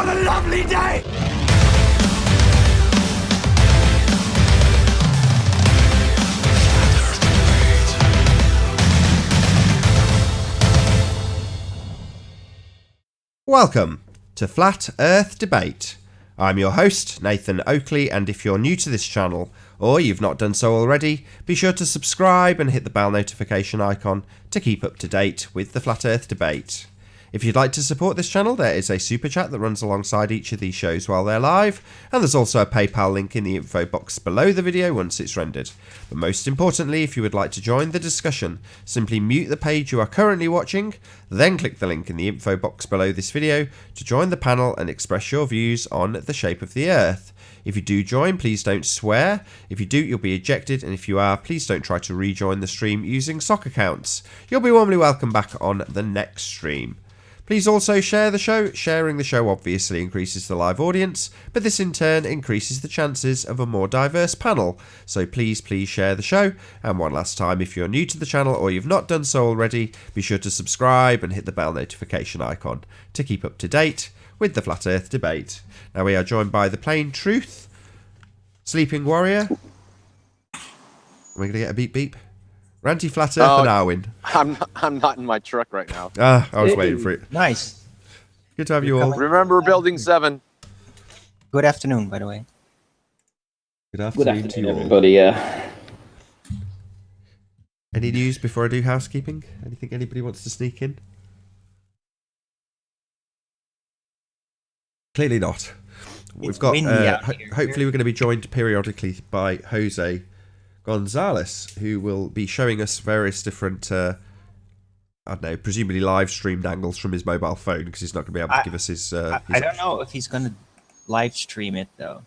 What a lovely day! Welcome to Flat Earth Debate. I'm your host, Nathan Oakley, and if you're new to this channel, or you've not done so already, be sure to subscribe and hit the bell notification icon to keep up to date with the Flat Earth Debate. If you'd like to support this channel, there is a super chat that runs alongside each of these shows while they're live, and there's also a PayPal link in the info box below the video once it's rendered. But most importantly, if you would like to join the discussion, simply mute the page you are currently watching, then click the link in the info box below this video to join the panel and express your views on the shape of the Earth. If you do join, please don't swear. If you do, you'll be ejected, and if you are, please don't try to rejoin the stream using sock accounts. You'll be warmly welcome back on the next stream. Please also share the show. Sharing the show obviously increases the live audience, but this in turn increases the chances of a more diverse panel. So please share the show. And one last time, if you're new to the channel or you've not done so already, be sure to subscribe and hit the bell notification icon to keep up to date with the Flat Earth Debate. Now we are joined by the Plain Truth, Sleeping Warrior. Are we going to get a beep beep? Ranty Flat Earth and Arwin. I'm not in my truck right now. I was waiting for it. Nice. Good to have you all. Remember Building 7. Good afternoon, by the way. Good afternoon to you all. Everybody. Any news before I do housekeeping? Anything anybody wants to sneak in? Clearly not. We've got. Hopefully, we're going to be joined periodically by Jose Gonzalez, who will be showing us various different, I don't know, presumably live streamed angles from his mobile phone, because he's not going to be able to give us his. I don't know if he's going to live stream it though.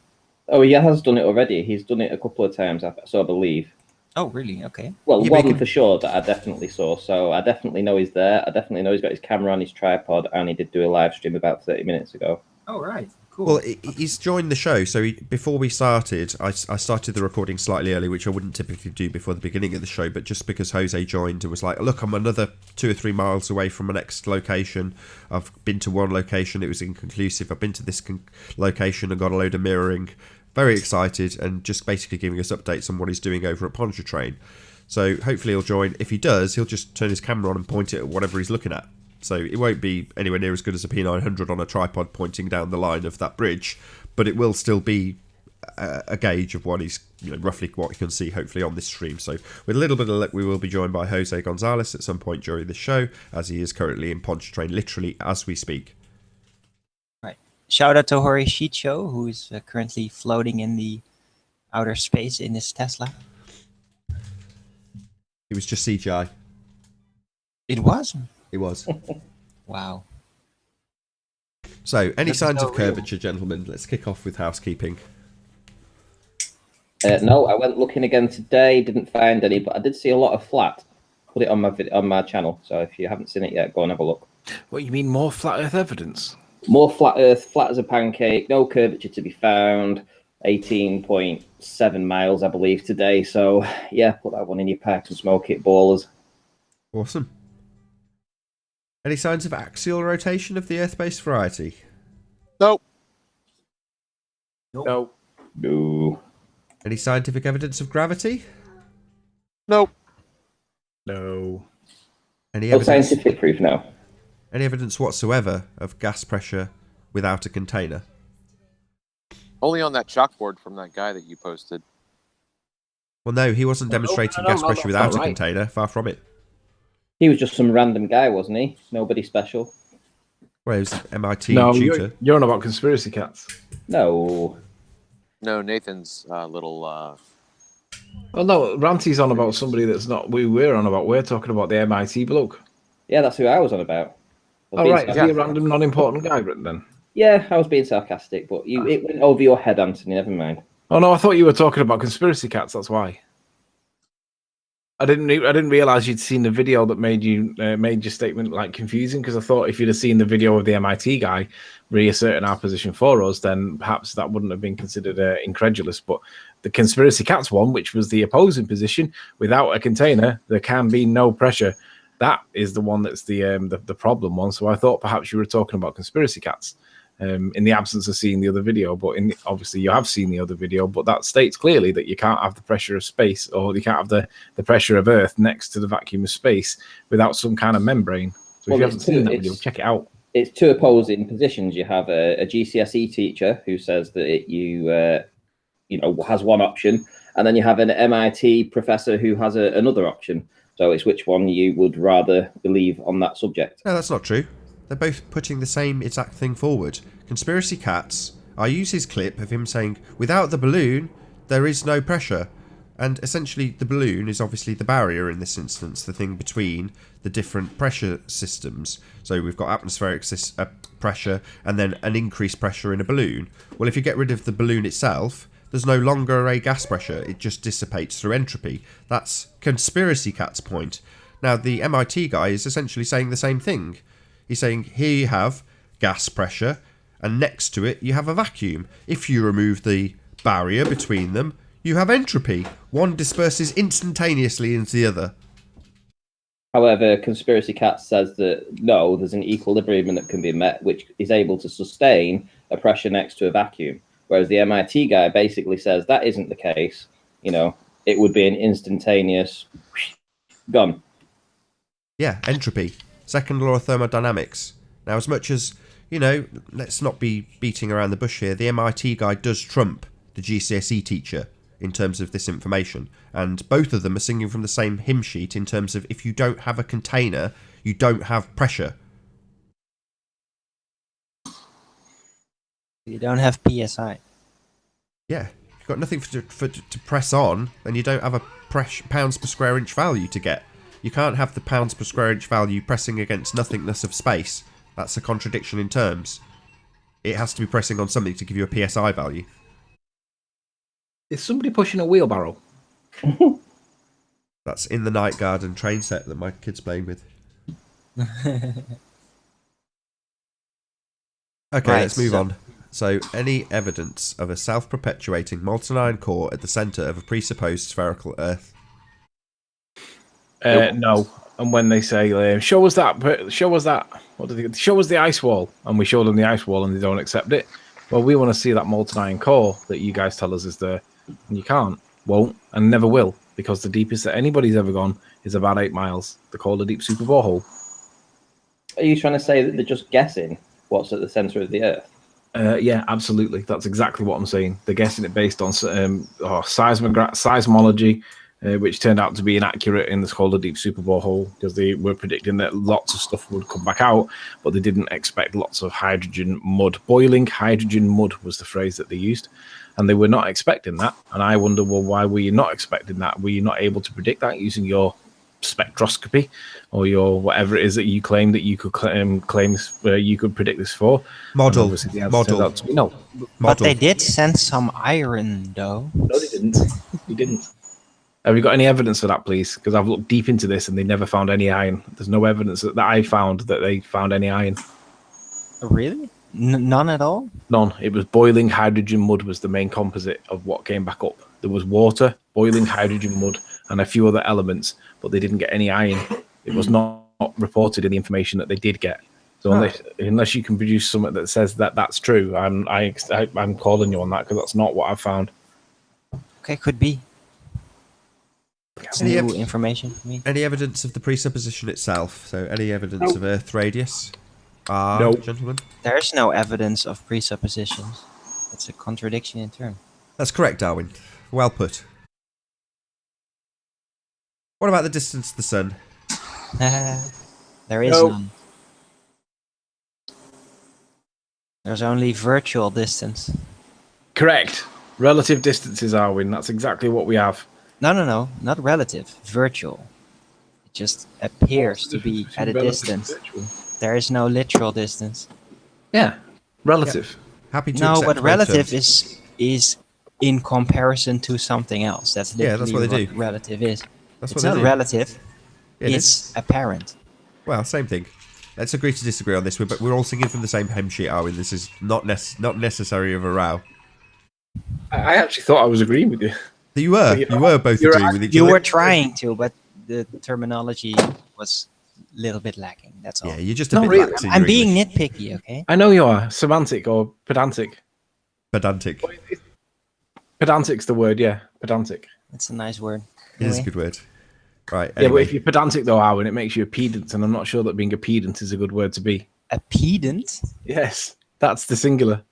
Oh, he has done it already. He's done it a couple of times, so I believe. Oh, really? Okay. Well, one for sure that I definitely saw. So I definitely know he's there. I definitely know he's got his camera on his tripod, and he did do a live stream about 30 minutes ago. Oh, right. Cool. Well, he's joined the show, so before we started, I started the recording slightly early, which I wouldn't typically do before the beginning of the show, but just because Jose joined and was like, look, I'm another 2 or 3 miles away from my next location. I've been to one location, it was inconclusive. I've been to this location and got a load of mirroring. Very excited, and just basically giving us updates on what he's doing over at Pontchartrain. So hopefully he'll join. If he does, he'll just turn his camera on and point it at whatever he's looking at. So it won't be anywhere near as good as a P900 on a tripod pointing down the line of that bridge, but it will still be a gauge of what he's, roughly what you can see, hopefully, on this stream. So with a little bit of luck, we will be joined by Jose Gonzalez at some point during the show, as he is currently in Pontchartrain, literally as we speak. Right. Shout out to Hori Shicho, who is currently floating in the outer space in his Tesla. It was just CGI. It was? It was. Wow. So, any signs of curvature, gentlemen? Let's kick off with housekeeping. No, I went looking again today, didn't find any, but I did see a lot of flat. Put it on my channel, so if you haven't seen it yet, go and have a look. What, you mean more flat Earth evidence? More flat Earth, flat as a pancake, no curvature to be found. 18.7 miles, I believe, today. So, yeah, put that one in your pack and smoke it, ballers. Awesome. Any signs of axial rotation of the Earth-based variety? Nope. No. No. Any scientific evidence of gravity? Nope. No. Any No evidence? scientific proof, no. Any evidence whatsoever of gas pressure without a container? Only on that chalkboard from that guy that you posted. Well, no, he wasn't demonstrating gas pressure without a right. container. Far from it. He was just some random guy, wasn't he? Nobody special. Well, he was an MIT No, tutor. you're on about conspiracy cats. No. No, Nathan's little... Well, no, Ranty's on about somebody that's not. We're on about. We're talking about the MIT bloke. Yeah, that's who I was on about. Oh, right. Is he a random, non-important guy, then? Yeah, I was being sarcastic, but it went over your head, Anthony. Never mind. Oh, no, I thought you were talking about conspiracy cats. That's why. I didn't realize you'd seen the video that made your statement like confusing, because I thought if you'd have seen the video of the MIT guy reasserting our position for us, then perhaps that wouldn't have been considered incredulous. But the conspiracy cats one, which was the opposing position, without a container, there can be no pressure. That is the one that's the problem one. So I thought perhaps you were talking about conspiracy cats. in the absence of seeing the other video. But obviously you have seen the other video, but that states clearly that you can't have the pressure of space, or you can't have the pressure of Earth next to the vacuum of space without some kind of membrring. So if you haven't seen that video, check it out. It's two opposing positions. You have a GCSE teacher who says that has one option, and then you have an MIT professor who has another option. So it's which one you would rather believe on that subject. No, that's not true. They're both putting the same exact thing forward. Conspiracy Cats, I use his clip of him saying, without the balloon, there is no pressure. And essentially, the balloon is obviously the barrier in this instance, the thing between the different pressure systems. So we've got atmospheric pressure and then an increased pressure in a balloon. Well, if you get rid of the balloon itself, there's no longer a gas pressure. It just dissipates through entropy. That's Conspiracy Cat's point. Now, the MIT guy is essentially saying the same thing. He's saying, here you have gas pressure, and next to it you have a vacuum. If you remove the barrier between them, you have entropy. One disperses instantaneously into the other. However, Conspiracy Cat says that no, there's an equilibrium that can be met, which is able to sustain a pressure next to a vacuum. Whereas the MIT guy basically says that isn't the case. It would be an instantaneous gone. Yeah, entropy. Second law of thermodynamics. Now, as much as, let's not be beating around the bush here, the MIT guy does trump the GCSE teacher in terms of this information. And both of them are singing from the same hymn sheet in terms of if you don't have a container, you don't have pressure. You don't have PSI. Yeah, you've got nothing to press on, then you don't have a pounds per square inch value to get. You can't have the pounds per square inch value pressing against nothingness of space. That's a contradiction in terms. It has to be pressing on something to give you a PSI value. Is somebody pushing a wheelbarrow? That's in the Night Garden train set that my kid's playing with. Okay, Right, let's move on. So, any evidence of a self-perpetuating molten iron core at the centre of a presupposed spherical Earth? No. And when they say, show us that, what do they show us the ice wall? And we show them the ice wall and they don't accept it. Well, we want to see that molten iron core that you guys tell us is there. And you can't, won't, and never will, because the deepest that anybody's ever gone is about 8 miles. They're called a deep super borehole. Are you trying to say that they're just guessing what's at the centre of the Earth? Yeah, absolutely. That's exactly what I'm saying. They're guessing it based on seismology, which turned out to be inaccurate in this called a deep super borehole, because they were predicting that lots of stuff would come back out, but they didn't expect lots of hydrogen mud. Boiling hydrogen mud was the phrase that they used, and they were not expecting that. And I wonder, well, why were you not expecting that? Were you not able to predict that using your spectroscopy or your whatever it is that you claim that you could claim you could predict this for? Model. No. But they did send some iron, though. No, they didn't. They didn't. Have you got any evidence for that, please? Because I've looked deep into this and they never found any iron. There's no evidence that I found that they found any iron. Really? None at all? None. It was boiling hydrogen mud was the main composite of what came back up. There was water, boiling hydrogen mud, and a few other elements, but they didn't get any iron. It was not reported in the information that they did get. So unless you can produce something that says that that's true, I'm calling you on that, because that's not what I've found. Okay, could be. It's new information for me. Any evidence of the presupposition itself? So, any evidence of Earth radius? No, gentlemen. There's no evidence of presuppositions. It's a contradiction in terms. That's correct, Darwin. Well put. What about the distance to the sun? There is none. There's only virtual distance. Correct. Relative distances, Arwin. That's exactly what we have. No, not relative. Virtual. It just appears to be at a distance. There is no literal distance. Yeah, relative. Yeah. Happy to no, accept but both relative terms. is in comparison to something else. That's literally that's what they do. Relative is. That's it's what not they do. relative. Yeah, it's apparent. Well, same thing. Let's agree to disagree on this. But we're all singing from the same hymn sheet, are we? This is not necessary of a row. I actually thought I was agreeing with you. You were both agreeing with each other. You were trying to, but the terminology was a little bit lacking. That's all. Yeah, you're just a Not bit really. lax in I'm your being English. nitpicky, okay? I know you are semantic or pedantic. Pedantic. Pedantic's the word, yeah. Pedantic. That's a nice word. It is a Anyway, good word. Right, Yeah, but anyway. if you're pedantic though, Owen, it makes you a pedant, and I'm not sure that being a pedant is a good word to be. a pedant. Yes, that's the singular.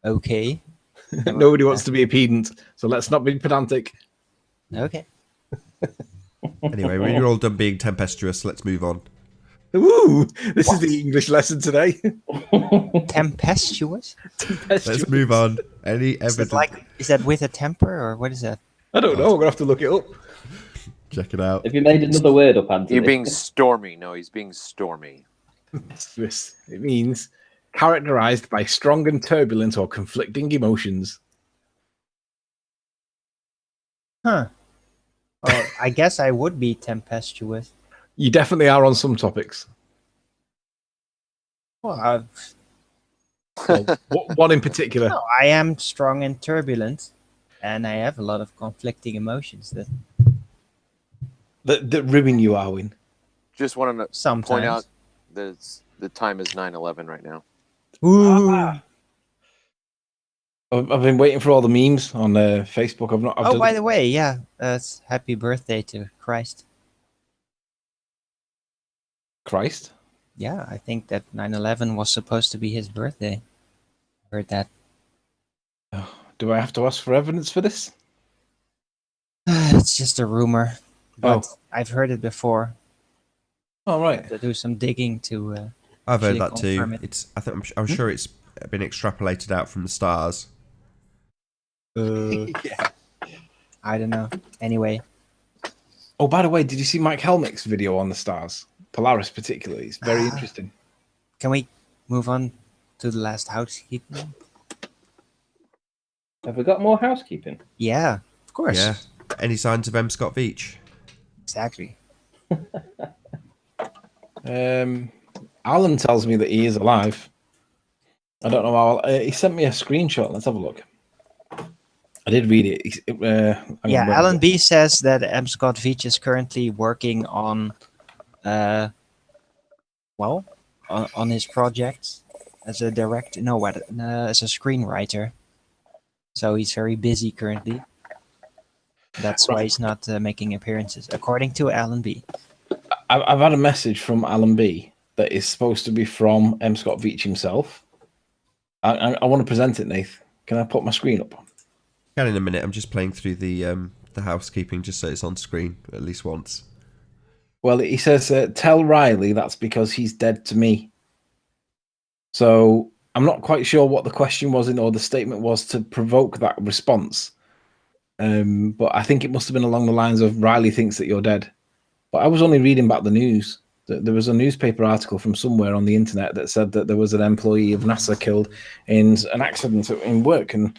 Okay. Nobody wants to be a pedant, so let's not be pedantic. Okay. Anyway, when you're all done being tempestuous, let's move on. Woo! This is the English lesson today. Tempestuous. Let's move on. Any Is evidence? that with a temper or what is that? I don't know. We're gonna have to look it up. Check it out. Have you made another word up, Anthony? You're being stormy. No, he's being stormy. Tempestuous. It means characterized by strong and turbulent or conflicting emotions. Huh. Well, I guess I would be tempestuous. You definitely are on some topics. Well, Well, one in particular. no, I am strong and turbulent, and I have a lot of conflicting emotions that That ruin you, Arwin. Just wanted to sometimes. point out that the time is 9:11 right now. Ooh. I've been waiting for all the memes on Facebook. Oh, by the way, yeah, it's happy birthday to Christ. Christ. Yeah, I think that 9/11 was supposed to be his birthday. Heard that. Do I have to ask for evidence for this? It's just a rumor, but Oh. I've heard it before. All right. To do some digging to. I've heard actually that too. confirm it. It's. I think I'm sure it's been extrapolated out from the stars. Yeah. I don't know. Anyway, Oh, by the way, did you see Mike Helmick's video on the stars? Polaris, particularly. It's very interesting. can we move on to the last housekeeping? Have we got more housekeeping? Yeah, of course. Yeah. Any signs of M. Scott Veach? Exactly. Alan tells me that he is alive. I don't know how. He sent me a screenshot. Let's have a look. I did read it. Hang on, Yeah, where Alan is it? B says that M. Scott Veach is currently working on, on his project as a as a screenwriter. So he's very busy currently. That's why he's not making appearances, according to Alan B. I've had a message from Alan B that is supposed to be from M. Scott Veach himself. I want to present it, Nath. Can I put my screen up? Can in a minute. I'm just playing through the housekeeping just so it's on screen at least once. Well, he says, tell Riley that's because he's dead to me. So I'm not quite sure what the question was or the statement was to provoke that response. But I think it must have been along the lines of Riley thinks that you're dead. But I was only reading about the news. There was a newspaper article from somewhere on the internet that said that there was an employee of NASA killed in an accident in work. And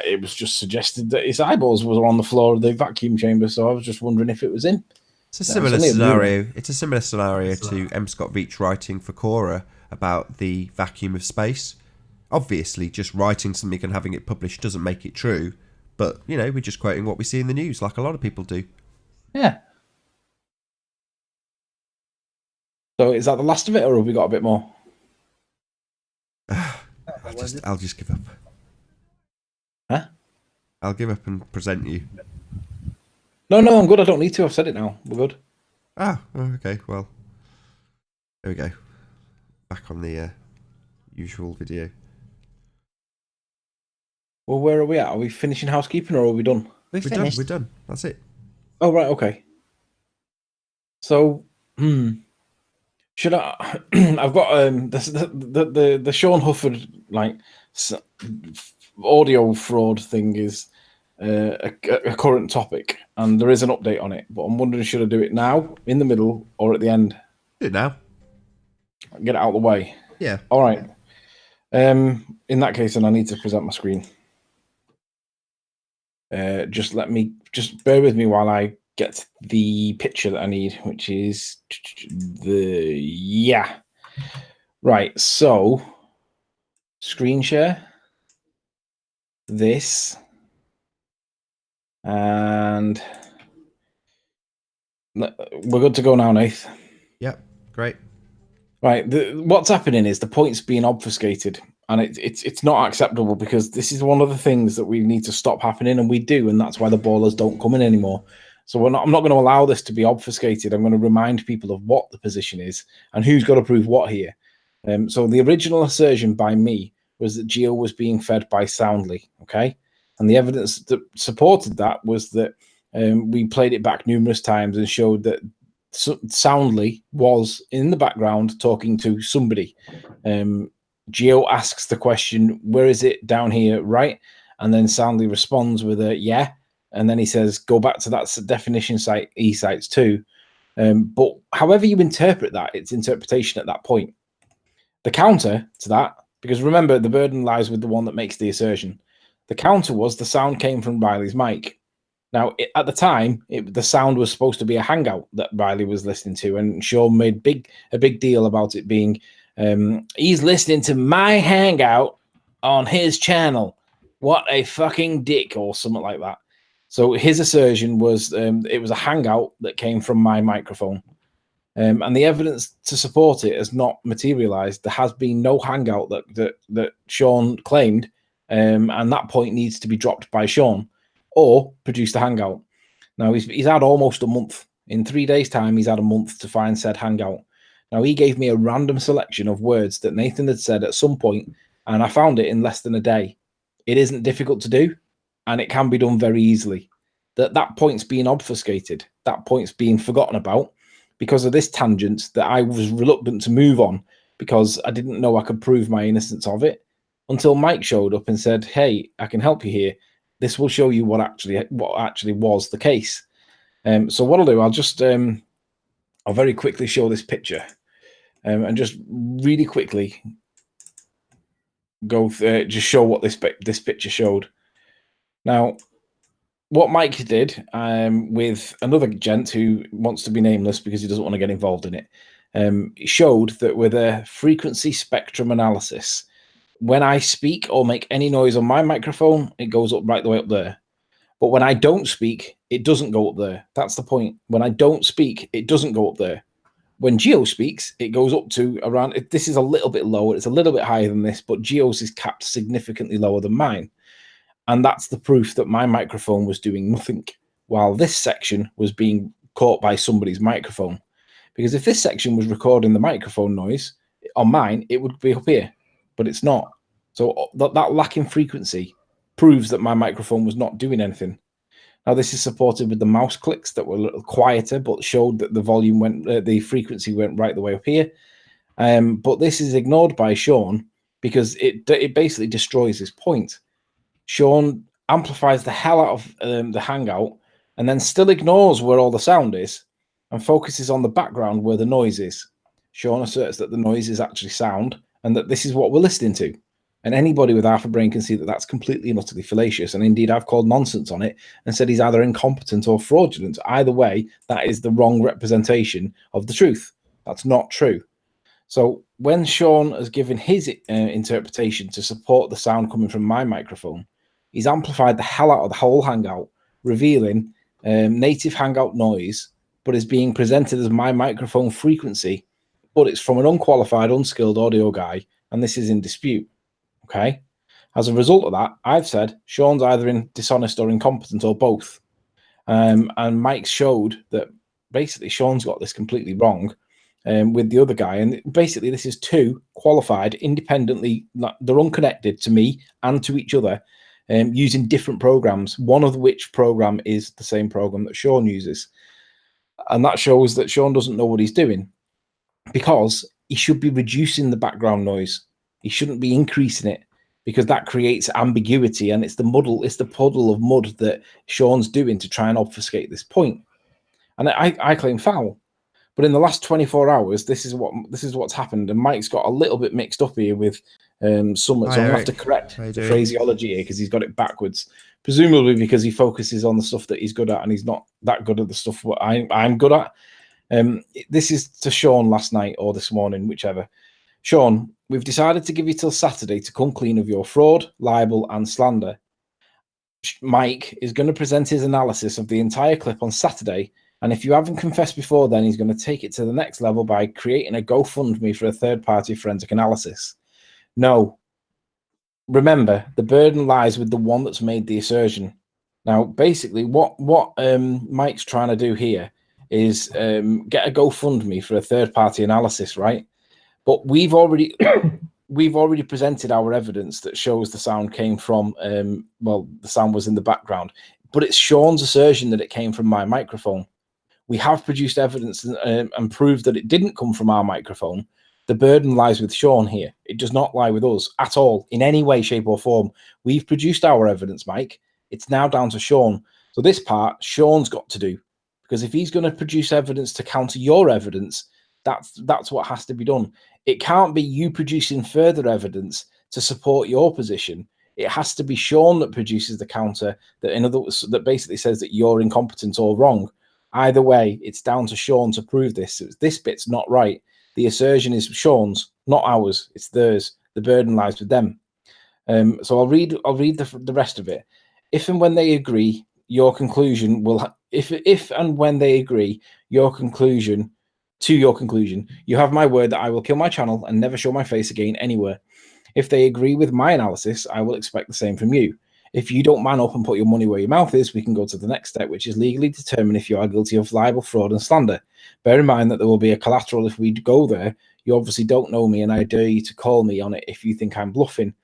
it was just suggested that his eyeballs were on the floor of the vacuum chamber. So I was just wondering if it was him. It's a similar scenario. It's a similar scenario to M. Scott Veach writing for Quora about the vacuum of space. Obviously, just writing something and having it published doesn't make it true. But, you know, we're just quoting what we see in the news, like a lot of people do. Yeah. So is that the last of it, or have we got a bit more? I'll just give up. Huh? I'll give up and present you. No, I'm good. I don't need to. I've said it now. We're good. Oh, okay. Well, there we go. Back on the usual video. Well, where are we at? Are we finishing housekeeping, or are we done? We're We're finished. done. We're done. That's it. Oh, right. Okay. So, should I? I've got the Sean Hufford audio fraud thing is a current topic, and there is an update on it. But I'm wondering, should I do it now, in the middle, or at the end? Do it now. Get it out of the way. Yeah. All right. In that case, then I need to present my screen. Just bear with me while I get the picture that I need, which is right. So, screen share this, and we're good to go now, Nath. Yep, great. Right. What's happening is the point's being obfuscated, and it's not acceptable, because this is one of the things that we need to stop happening, and we do, and that's why the ballers don't come in anymore. So I'm not going to allow this to be obfuscated. I'm going to remind people of what the position is and who's got to prove what here. So the original assertion by me was that Geo was being fed by Soundly, okay? And the evidence that supported that was that we played it back numerous times and showed that Soundly was in the background talking to somebody. Geo asks the question, where is it? Down here, right? And then Soundly responds with a yeah. And then he says, go back to that definition site, eSites 2. But however you interpret that, it's interpretation at that point. The counter to that, because remember, the burden lies with the one that makes the assertion. The counter was the sound came from Riley's mic. Now, at the time, the sound was supposed to be a hangout that Riley was listening to, and Sean made a big deal about it being, he's listening to my hangout on his channel. What a fucking dick, or something like that. So his assertion was it was a hangout that came from my microphone. And the evidence to support it has not materialized. There has been no hangout that Sean claimed, and that point needs to be dropped by Sean or produce the hangout. Now, he's had almost a month. In 3 days' time, he's had a month to find said hangout. Now, he gave me a random selection of words that Nathan had said at some point, and I found it in less than a day. It isn't difficult to do, and it can be done very easily. That point's being obfuscated. That point's being forgotten about because of this tangent that I was reluctant to move on because I didn't know I could prove my innocence of it until Mike showed up and said, hey, I can help you here. This will show you what actually was the case. So what I'll do, I'll very quickly show this picture and just really quickly go just show what this picture showed. Now, what Mike did with another gent who wants to be nameless because he doesn't want to get involved in it, showed that with a frequency spectrum analysis, when I speak or make any noise on my microphone, it goes up right the way up there. But when I don't speak, it doesn't go up there. That's the point. When I don't speak, it doesn't go up there. When Geo speaks, it goes up to around, this is a little bit lower, it's a little bit higher than this, but Geo's is capped significantly lower than mine. And that's the proof that my microphone was doing nothing, while this section was being caught by somebody's microphone. Because if this section was recording the microphone noise on mine, it would be up here, but it's not. So that lack in frequency proves that my microphone was not doing anything. Now, this is supported with the mouse clicks that were a little quieter, but showed that the volume went, the frequency went right the way up here. But this is ignored by Sean because it basically destroys his point. Sean amplifies the hell out of the hangout and then still ignores where all the sound is and focuses on the background where the noise is. Sean asserts that the noise is actually sound and that this is what we're listening to. And anybody with half a brain can see that that's completely and utterly fallacious. And indeed, I've called nonsense on it and said he's either incompetent or fraudulent. Either way, that is the wrong representation of the truth. That's not true. So when Sean has given his interpretation to support the sound coming from my microphone, he's amplified the hell out of the whole hangout, revealing native hangout noise, but is being presented as my microphone frequency, but it's from an unqualified, unskilled audio guy, and this is in dispute. Okay. As a result of that, I've said Sean's either dishonest or incompetent or both. And Mike showed that basically Sean's got this completely wrong with the other guy. And basically, this is two qualified independently, they're unconnected to me and to each other using different programs, one of which program is the same program that Sean uses. And that shows that Sean doesn't know what he's doing because he should be reducing the background noise. He shouldn't be increasing it because that creates ambiguity and it's the puddle of mud that Sean's doing to try and obfuscate this point. And I claim foul. But in the last 24 hours, this is what's happened. And Mike's got a little bit mixed up here with some. So I'm going to have to correct the phraseology here because he's got it backwards. Presumably because he focuses on the stuff that he's good at and he's not that good at the stuff what I'm good at. This is to Sean last night or this morning, whichever. Sean, we've decided to give you till Saturday to come clean of your fraud, libel, and slander. Mike is going to present his analysis of the entire clip on Saturday, And if you haven't confessed before then, he's going to take it to the next level by creating a GoFundMe for a third-party forensic analysis. No. Remember, the burden lies with the one that's made the assertion. Now, basically, what Mike's trying to do here is get a GoFundMe for a third-party analysis, right? But we've already presented our evidence that shows the sound came from the sound was in the background, but it's Sean's assertion that it came from my microphone. We have produced evidence and proved that it didn't come from our microphone. The burden lies with Sean here. It does not lie with us at all in any way, shape, or form. We've produced our evidence, Mike. It's now down to Sean. So this part, Sean's got to do, because if he's going to produce evidence to counter your evidence, that's what has to be done. It can't be you producing further evidence to support your position. It has to be Sean that produces the counter that basically says that you're incompetent or wrong. Either way, it's down to Sean to prove this. This bit's not right. The assertion is Sean's, not ours. It's theirs. The burden lies with them. So I'll read the rest of it. If and when they agree, your conclusion will. If and when they agree, your conclusion. To your conclusion, you have my word that I will kill my channel and never show my face again anywhere. If they agree with my analysis, I will expect the same from you. If you don't man up and put your money where your mouth is, we can go to the next step, which is legally determine if you are guilty of libel, fraud, and slander. Bear in mind that there will be a collateral if we go there. You obviously don't know me, and I dare you to call me on it if you think I'm bluffing.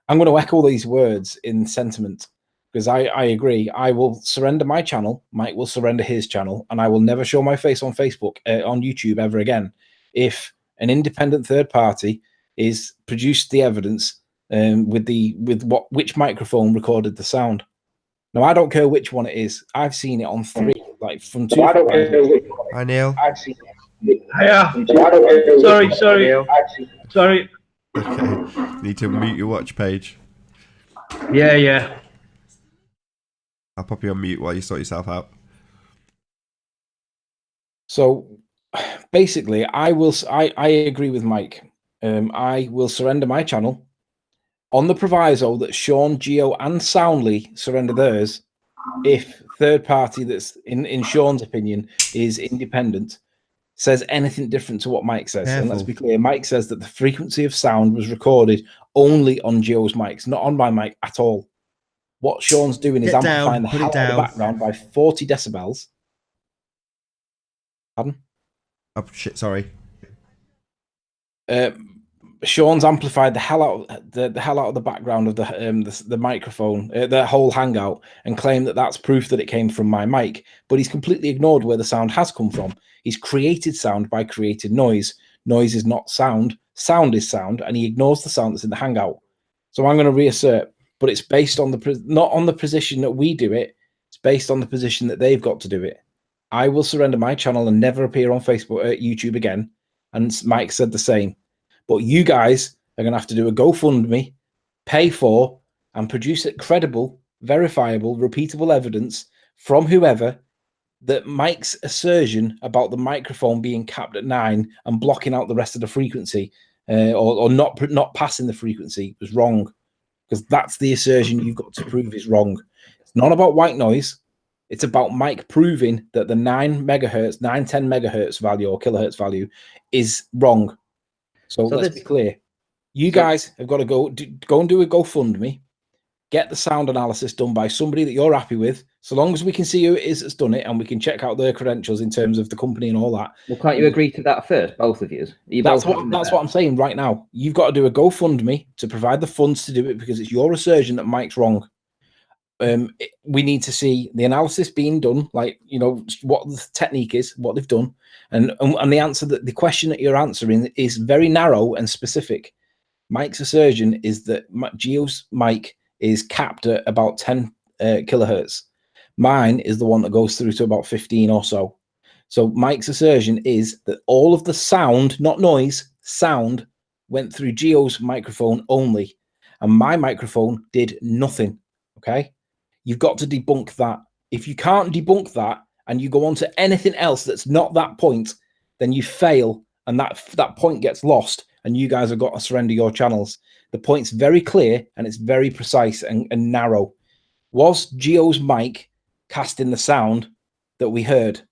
I'm going to echo these words in sentiment, because I agree. I will surrender my channel. Mike will surrender his channel, and I will never show my face on Facebook, on YouTube ever again. If an independent third party is produced the evidence which microphone recorded the sound. Now, I don't care which one it is. I've seen it on 3, like from 2. Hi, Neil. I've seen it. Yeah. Sorry. Okay. Need to mute your watch page. Yeah. I'll pop you on mute while you sort yourself out. So basically, I agree with Mike. I will surrender my channel on the proviso that Sean, Geo, and Soundly surrender theirs if third party that's in Sean's opinion is independent says anything different to what Mike says. Careful. And let's be clear, Mike says that the frequency of sound was recorded only on Geo's mics, not on my mic at all. What Sean's doing is amplifying the hell out of the background by 40 decibels. Pardon? Oh, shit, sorry. Sean's amplified the hell out of the background of the microphone, the whole hangout, and claimed that that's proof that it came from my mic. But he's completely ignored where the sound has come from. He's created sound by created noise. Noise is not sound. Sound is sound, and he ignores the sound that's in the hangout. So I'm going to reassert, but it's based on not on the position that we do it. It's based on the position that they've got to do it. I will surrender my channel and never appear on Facebook or YouTube again. And Mike said the same. But you guys are going to have to do a GoFundMe, pay for, and produce credible, verifiable, repeatable evidence from whoever that Mike's assertion about the microphone being capped at 9 and blocking out the rest of the frequency or not passing the frequency was wrong. Because that's the assertion you've got to prove is wrong. It's not about white noise. It's about Mike proving that the 10 megahertz value or kilohertz value is wrong. So let's be clear. You guys have got to go and do a GoFundMe. Get the sound analysis done by somebody that you're happy with. So long as we can see who it is that's done it and we can check out their credentials in terms of the company and all that. Well, can't you agree to that first, both of you? That's what I'm saying right now. You've got to do a GoFundMe to provide the funds to do it because it's your assertion that Mike's wrong. We need to see the analysis being done, like, what the technique is, what they've done, and the answer that the question that you're answering is very narrow and specific. Mike's assertion is that Geo's mic is capped at about 10 kilohertz. Mine is the one that goes through to about 15 or so. So Mike's assertion is that all of the sound, not noise, sound went through Geo's microphone only, and my microphone did nothing. Okay. You've got to debunk that. If you can't debunk that and you go on to anything else that's not that point, then you fail and that point gets lost and you guys have got to surrender your channels. The point's very clear and it's very precise and narrow. Was Geo's mic casting the sound that we heard?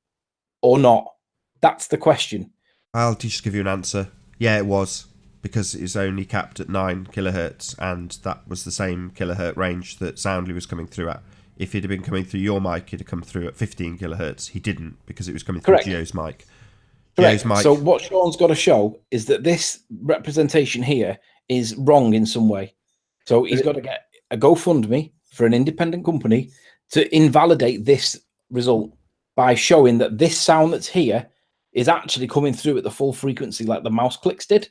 or not? That's the question. I'll just give you an answer. Yeah, it was, because it was only capped at 9 kilohertz, and that was the same kilohertz range that Soundly was coming through at. If he'd have been coming through your mic, he'd have come through at 15 kilohertz. He didn't, because it was coming through Correct. Geo's mic. Correct. Geo's mic. So what Sean's got to show is that this representation here is wrong in some way. So he's got to get a GoFundMe for an independent company to invalidate this result by showing that this sound that's here is actually coming through at the full frequency like the mouse clicks did,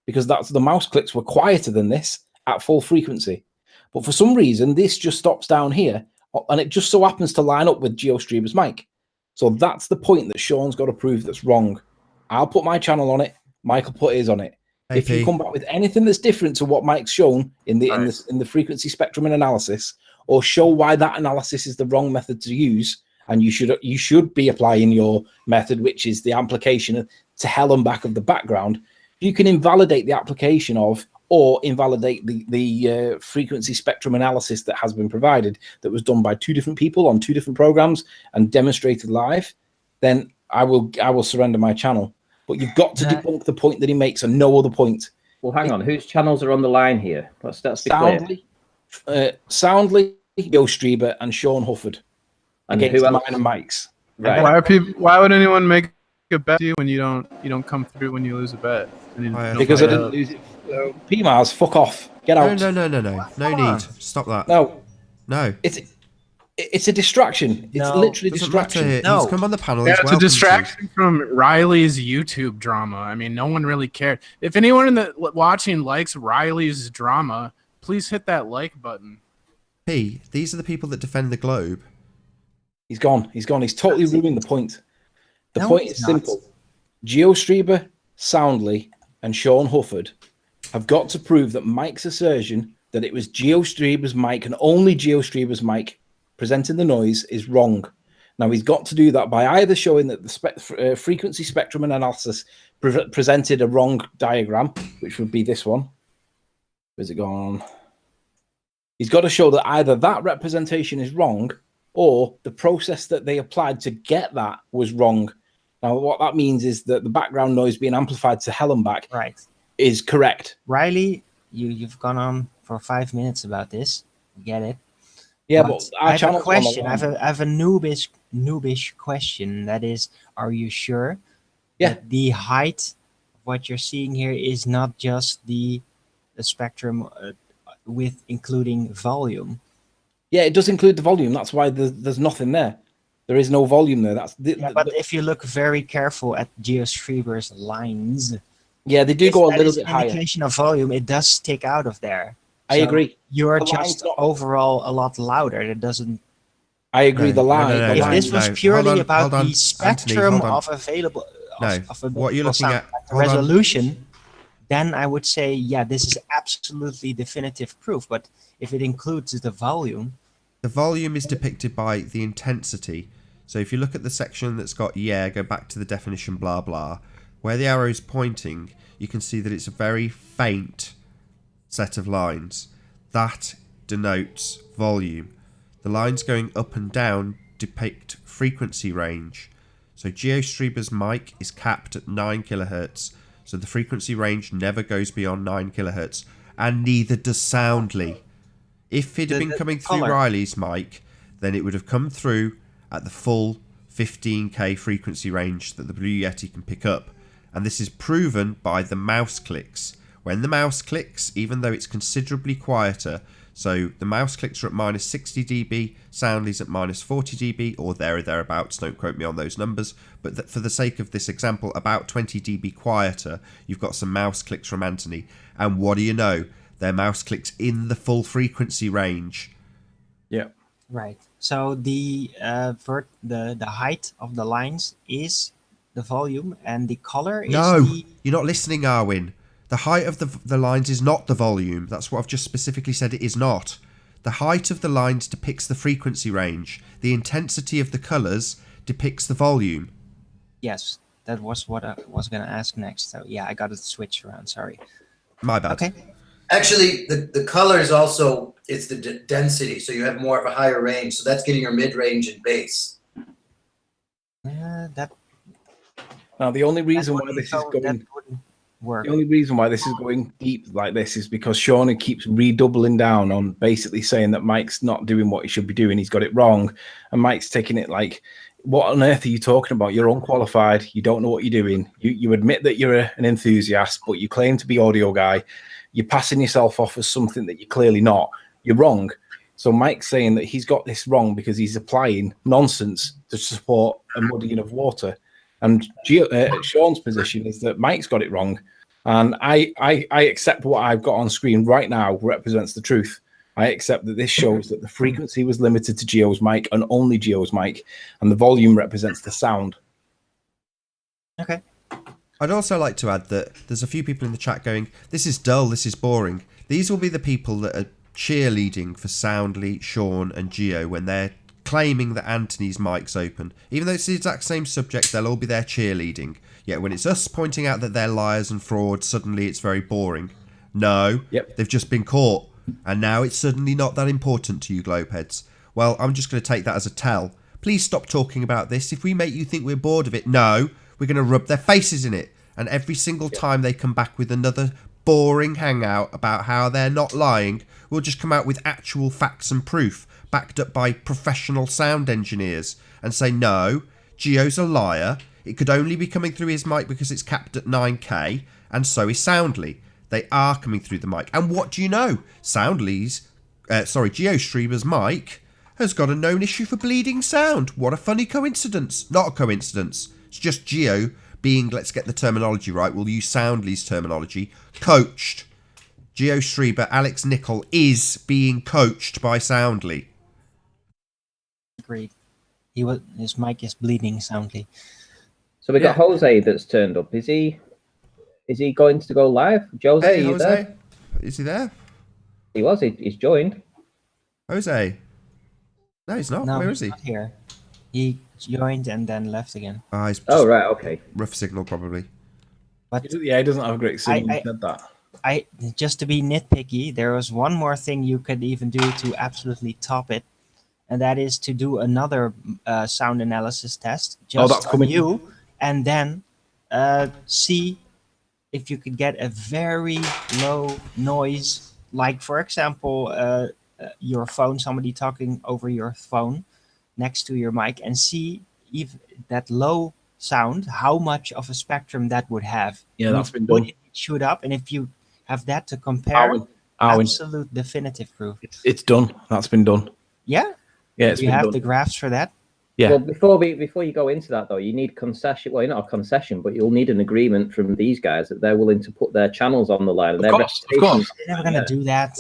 because that's the mouse clicks were quieter than this at full frequency. But for some reason, this just stops down here, and it just so happens to line up with GeoStreamer's mic. So that's the point that Sean's got to prove that's wrong. I'll put my channel on it. Michael put his on it. AP. If you come back with anything that's different to what Mike's shown in the frequency spectrum and analysis, or show why that analysis is the wrong method to use, and you should be applying your method, which is the application to hell and back of the background, you can invalidate the application of, or invalidate the frequency spectrum analysis that has been provided, that was done by 2 different people on 2 different programs and demonstrated live, then I will surrender my channel. But you've got to debunk the point that he makes and no other point. Well, hang on. Whose channels are on the line here? Let's be clear. Soundly, GeoStreamer, and Sean Hufford. And Against who mine else? and Mike's. Right. Why would anyone make a bet with you when you don't come through when you lose a bet? Because I didn't lose it. PMARS, fuck off. Get out. No. No need. Stop that. No. It's a distraction. It's literally a distraction. He's come on the panel. Yeah, he's it's a distraction from Riley's YouTube drama. I mean, no one really cared. If anyone in the watching likes Riley's drama, please hit that like button. P, these are the people that defend the globe. He's gone. He's totally ruined the point. The point is simple. GeoStreamer, Soundly, and Sean Hufford have got to prove that Mike's assertion that it was GeoStreamer's mic and only GeoStreamer's mic presenting the noise is wrong. Now, he's got to do that by either showing that the frequency spectrum and analysis presented a wrong diagram, which would be this one. Where's it gone? He's got to show that either that representation is wrong or the process that they applied to get that was wrong. Now, what that means is that the background noise being amplified to hell and back is correct. Riley, you've gone on for 5 minutes about this. We get it. Yeah, but I have a question. I have a noobish question. That is, are you sure that the height of what you're seeing here is not just the spectrum with including volume? Yeah, it does include the volume. That's why there's nothing there. There is no volume there. But if you look very careful at GeoStreamer's lines, yeah, they do go a little bit higher. Indication of volume, it does stick out of there. I agree. You're just overall a lot louder. It doesn't. I agree. The line. If this was purely about the spectrum of available, what you're looking at, resolution, then I would say, yeah, this is absolutely definitive proof. But if it includes the volume is depicted by the intensity. So if you look at the section that's got go back to the definition, blah blah, where the arrow is pointing, you can see that it's a very faint set of lines. That denotes volume. The lines going up and down depict frequency range. So GeoStreamer's mic is capped at 9 kilohertz, so the frequency range never goes beyond 9 kilohertz, and neither does Soundly. If it had been coming through Riley's mic, then it would have come through at the full 15k frequency range that the Blue Yeti can pick up, and this is proven by the mouse clicks. When the mouse clicks, even though it's considerably quieter, so the mouse clicks are at minus 60 dB, Soundly's at minus 40 dB, or there or thereabouts, don't quote me on those numbers, but for the sake of this example, about 20 dB quieter, you've got some mouse clicks from Anthony, and what do you know? They're mouse clicks in the full frequency range. Yeah. Right. So the height of the lines is the volume, and the color is you're not listening, Arwin. The height of the lines is not the volume. That's what I've just specifically said it is not. The height of the lines depicts the frequency range. The intensity of the colours depicts the volume. Yes, that was what I was going to ask next. So yeah, I got it switched around. Sorry. My bad. Okay. Actually, the colors also, it's the density, so you have more of a higher range. So that's getting your mid-range and bass. That Now, the only That reason why wouldn't this is go- that going, wouldn't work. the only reason why this is going deep like this is because Sean keeps redoubling down on basically saying that Mike's not doing what he should be doing. He's got it wrong, and Mike's taking it like, "What on earth are you talking about? You're unqualified. You don't know what you're doing. You admit that you're an enthusiast, but you claim to be audio guy. You're passing yourself off as something that you're clearly not. You're wrong." So Mike's saying that he's got this wrong because he's applying nonsense to support a muddying of water. And Sean's position is that Mike's got it wrong. And I accept what I've got on screen right now represents the truth. I accept that this shows that the frequency was limited to Geo's mic and only Geo's mic, and the volume represents the sound. Okay. I'd also like to add that there's a few people in the chat going, "This is dull, this is boring." These will be the people that are cheerleading for Soundly, Sean and Geo when they're claiming that Anthony's mic's open. Even though it's the exact same subject, they'll all be there cheerleading. Yet when it's us pointing out that they're liars and frauds, suddenly it's very boring. No, they've just been caught. And now it's suddenly not that important to you globeheads. Well, I'm just going to take that as a tell. Please stop talking about this. If we make you think we're bored of it, no, we're going to rub their faces in it. And every single time they come back with another boring hangout about how they're not lying, we'll just come out with actual facts and proof, backed up by professional sound engineers, and say, no, Geo's a liar. It could only be coming through his mic because it's capped at 9K, and so is Soundly. They are coming through the mic. And what do you know? GeoStreamer's mic has got a known issue for bleeding sound. What a funny coincidence. Not a coincidence. It's just Geo being, let's get the terminology right, we'll use Soundly's terminology, coached. GeoStreamer, Alex Nicol, is being coached by Soundly. Agreed. His mic is bleeding soundly. So we got Jose that's turned up. Is he going to go live? Jose, Hey, are you Jose. there? Is he there? He was. He's joined. Jose. No, he's not. No, Where is he? not here. He joined and then left again. He's just Oh, right. Okay. rough signal, probably. But Yeah, he doesn't have a great signal. He said that. Just to be nitpicky, there was one more thing you could even do to absolutely top it, and that is to do another sound analysis test just that's on coming. you, and then see if you could get a very low noise, like for example, your phone, somebody talking over your phone next to your mic, and see if that low sound, how much of a spectrum that would have. Yeah, that's been done. Would it shoot up? And if you have that to compare, Arwen. absolute definitive proof. It's done. That's been done. Yeah? Yeah, it's Do you been have done. the graphs for that? Yeah. Well, before you go into that though, you need concession. Well, not a concession, but you'll need an agreement from these guys that they're willing to put their channels on the line. And Of their course. reputations- They're never going to do that.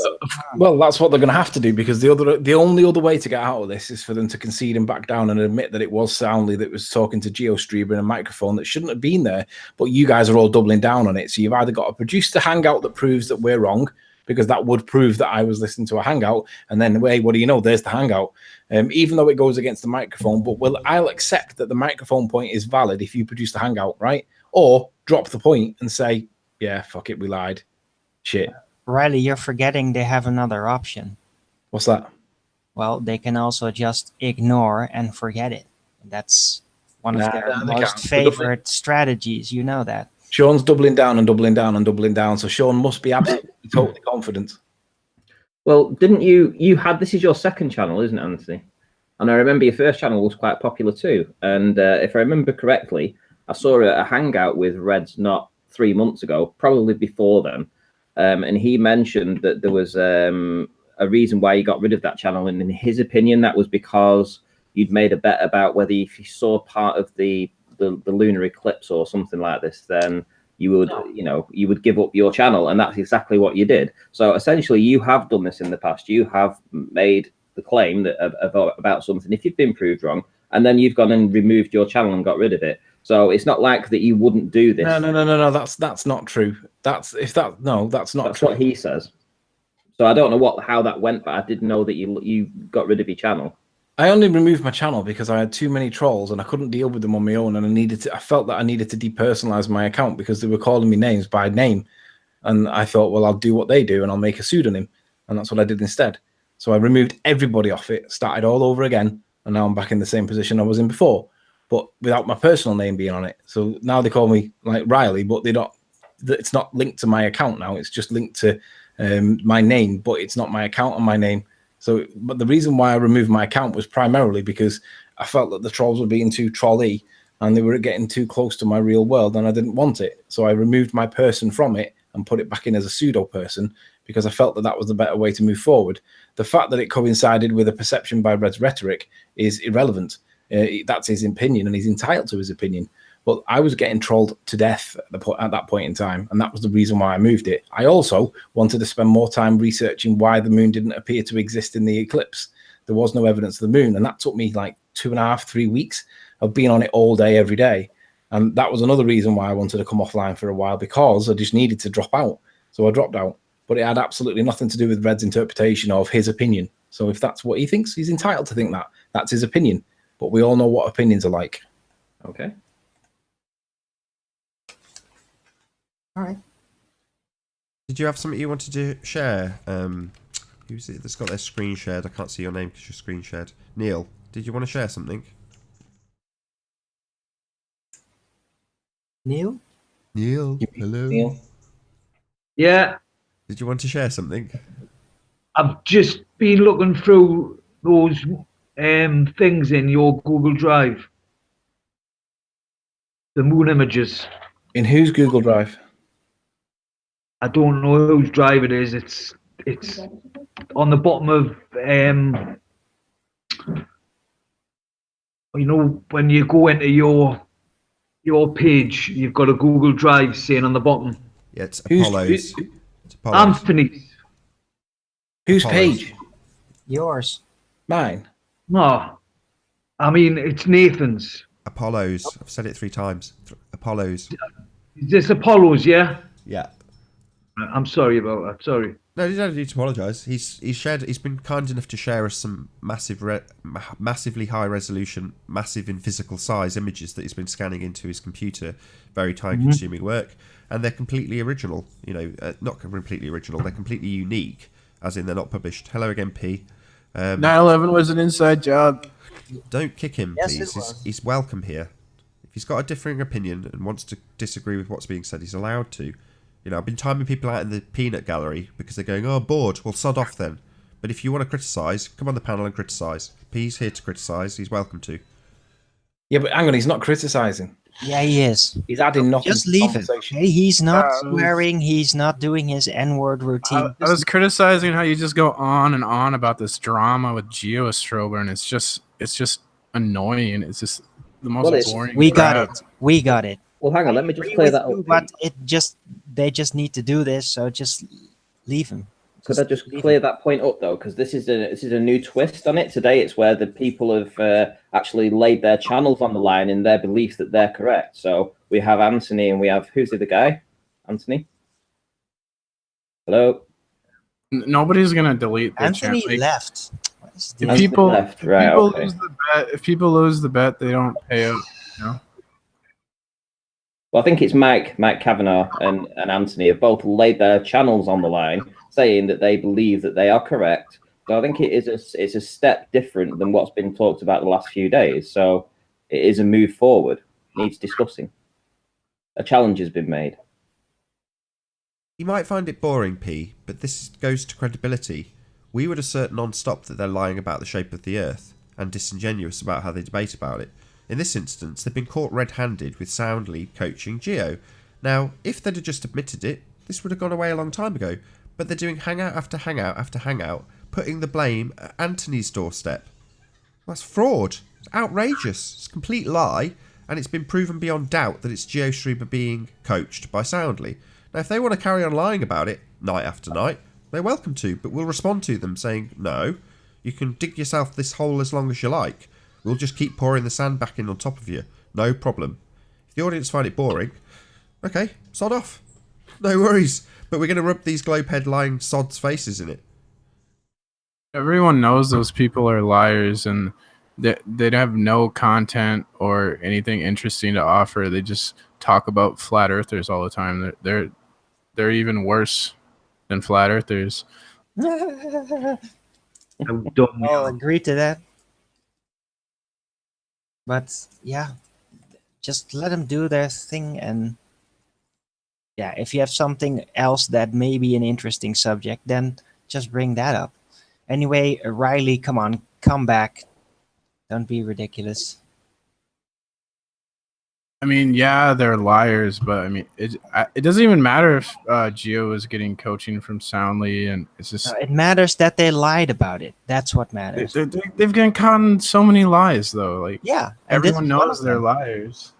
Well, that's what they're going to have to do, because the only other way to get out of this is for them to concede and back down and admit that it was Soundly that was talking to GeoStreamer in a microphone that shouldn't have been there, but you guys are all doubling down on it. So you've either got to produce the hangout that proves that we're wrong, because that would prove that I was listening to a hangout, and then, hey, what do you know? There's the hangout. Even though it goes against the microphone, but I'll accept that the microphone point is valid if you produce the hangout, right? Or drop the point and say, yeah, fuck it, we lied. Shit. Riley, you're forgetting they have another option. What's that? Well, they can also just ignore and forget it. That's one of their they most can't. favorite strategies. You know that. Sean's doubling down and doubling down and doubling down, so Sean must be absolutely totally confident. Well, didn't you had this is your second channel, isn't it, Anthony? And I remember your first channel was quite popular too. And if I remember correctly, I saw a hangout with Reds not 3 months ago, probably before then. And he mentioned that there was a reason why he got rid of that channel. And in his opinion, that was because you'd made a bet about whether if you saw part of the lunar eclipse or something like this, then you would give up your channel. And that's exactly what you did. So essentially, you have done this in the past. You have made the claim that about something if you've been proved wrong, and then you've gone and removed your channel and got rid of it. So it's not like that you wouldn't do this. No. That's not true. That's not That's true. what he says. So I don't know how that went, but I did know that you got rid of your channel. I only removed my channel because I had too many trolls and I couldn't deal with them on my own, and I felt that I needed to depersonalize my account because they were calling me names by name, and I thought, well, I'll do what they do and I'll make a pseudonym, and that's what I did instead. So I removed everybody off it, started all over again, and now I'm back in the same position I was in before. but without my personal name being on it. So now they call me like Riley, but they're not. It's not linked to my account now. It's just linked to my name, but it's not my account on my name. So, but the reason why I removed my account was primarily because I felt that the trolls were being too trolley and they were getting too close to my real world, and I didn't want it. So I removed my person from it and put it back in as a pseudo person because I felt that that was the better way to move forward. The fact that it coincided with a perception by Red's rhetoric is irrelevant. That's his opinion, and he's entitled to his opinion. But I was getting trolled to death at that point in time, and that was the reason why I moved it. I also wanted to spend more time researching why the moon didn't appear to exist in the eclipse. There was no evidence of the moon, and that took me like 2.5, 3 weeks of being on it all day, every day. And that was another reason why I wanted to come offline for a while, because I just needed to drop out. So I dropped out. But it had absolutely nothing to do with Red's interpretation of his opinion. So if that's what he thinks, he's entitled to think that. That's his opinion. But we all know what opinions are like. Okay. All right. Did you have something you wanted to share? Who's it that's got their screen shared? I can't see your name because you're screen shared. Neil, did you want to share something? Neil? Neil, hello. Neil? Yeah, Did you want to share something? I've just been looking through those things in your Google Drive. The moon images. In whose Google Drive? I don't know whose drive it is. It's on the bottom of you know, when you go into your page, you've got a Google Drive saying on the bottom. Yeah, it's Who's- Apollo's. It's Apollo's. Anthony's. Whose Apollo's. page? Yours. Mine. No, I mean it's Nathan's. Apollo's. I've said it 3 times. Apollo's. Is this Apollo's? Yeah. Yeah. I'm sorry about that. Sorry. No, you don't need to apologise. He's been kind enough to share us some massively high resolution, massive in physical size images that he's been scanning into his computer. Very time consuming work, and they're completely original. You know, not completely original. They're completely unique, as in they're not published. Hello again, P. 9/11 was an inside job. Don't kick him, Yes, it please. was. He's welcome here. If he's got a differing opinion and wants to disagree with what's being said, he's allowed to. You know, I've been timing people out in the peanut gallery because they're going, oh, bored. Well, sod off then. But if you want to criticise, come on the panel and criticise. P's here to criticise. He's welcome to. Yeah, but hang on, he's not criticising. Yeah, he is. He's adding nothing Just to leave the him. conversation. Okay? He's not Yeah, it was- swearing. He's not doing his N-word routine. I was criticizing how you just go on and on about this drama with Geostrober, and it's just annoying. It's just the most Well, it's- boring. We got crap. it. We got it. Well, hang on. Let me just Agree clear with that you, up. but they just need to do this, so just leave him. Could I just leave clear him. that point up though? Because this is a new twist on it today. It's where the people have actually laid their channels on the line in their belief that they're correct. So we have Anthony, and we have who's the other guy? Anthony. Hello. Nobody's gonna delete the Anthony channel. Like, left. What is if this? people, left, if right, people okay. lose the bet, if people lose the bet, they don't pay out. You know? Well, I think it's Mike Kavanagh, and Anthony have both laid their channels on the line, saying that they believe that they are correct. So I think it's a step different than what's been talked about the last few days. So it is a move forward. Needs discussing. A challenge has been made. You might find it boring, P, but this goes to credibility. We would assert non-stop that they're lying about the shape of the Earth, and disingenuous about how they debate about it. In this instance, they've been caught red-handed with soundly coaching Geo. Now, if they'd have just admitted it, this would have gone away a long time ago, but they're doing hangout after hangout after hangout, putting the blame at Anthony's doorstep. That's fraud. It's outrageous. It's a complete lie, and it's been proven beyond doubt that it's GeoStreamer being coached by Soundly. Now, if they want to carry on lying about it night after night, they're welcome to, but we'll respond to them saying, no, you can dig yourself this hole as long as you like. We'll just keep pouring the sand back in on top of you. No problem. If the audience find it boring, okay, sod off. No worries. But we're going to rub these globe-head lying sods' faces in it. Everyone knows those people are liars, and they have no content or anything interesting to offer. They just talk about flat earthers all the time. They're even worse than flat earthers. How dumb we I'll are. agree to that. But yeah, just let them do their thing, and yeah, if you have something else that may be an interesting subject, then just bring that up. Anyway, Riley, come on, come back. Don't be ridiculous. I mean, yeah, they're liars, but I mean, it doesn't even matter if Gio is getting coaching from Soundly, and it's just It matters that they lied about it. That's what they, matters. they've gotten caught in so many lies, though. Like Yeah, and this everyone is one knows of they're them. liars.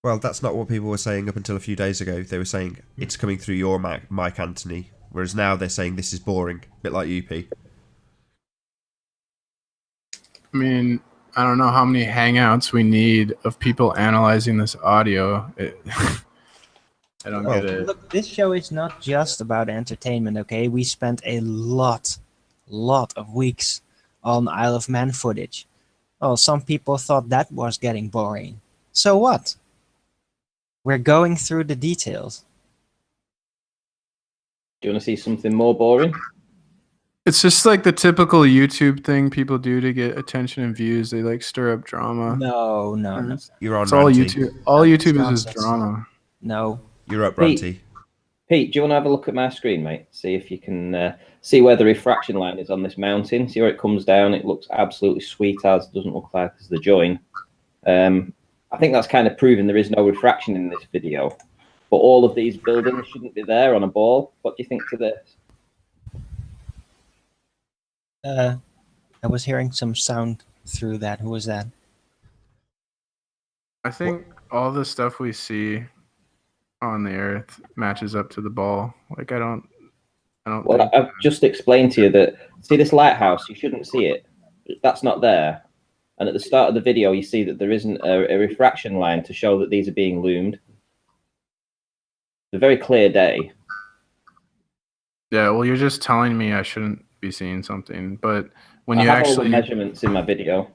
Well, that's not what people were saying up until a few days ago. They were saying it's coming through your mic, Anthony, whereas now they're saying this is boring, a bit like UP. I mean, I don't know how many hangouts we need of people analyzing this audio. I don't get it. Look, this show is not just about entertainment, okay? We spent a lot of weeks on Isle of Man footage. Oh, some people thought that was getting boring. So what? We're going through the details. Do you want to see something more boring? It's just like the typical YouTube thing people do to get attention and views. They like stir up drama. No. You're on, It's all Ranty. YouTube. All That's YouTube is nonsense. drama. No. You're up, Pete. Ranty. Pete, do you want to have a look at my screen, mate? See if you can see where the refraction line is on this mountain. See where it comes down. It looks absolutely sweet as. It doesn't look like it's the join. I think that's kind of proving there is no refraction in this video. But all of these buildings shouldn't be there on a ball. What do you think to this? I was hearing some sound through that. Who was that? I think all the stuff we see on the Earth matches up to the ball. Like I don't. Well, think I've just explained to you that, see this lighthouse, you shouldn't see it. That's not there. And at the start of the video, you see that there isn't a refraction line to show that these are being loomed. It's a very clear day. Yeah, well, you're just telling me I shouldn't be seeing something, but when I you have all the actually measurements in my video.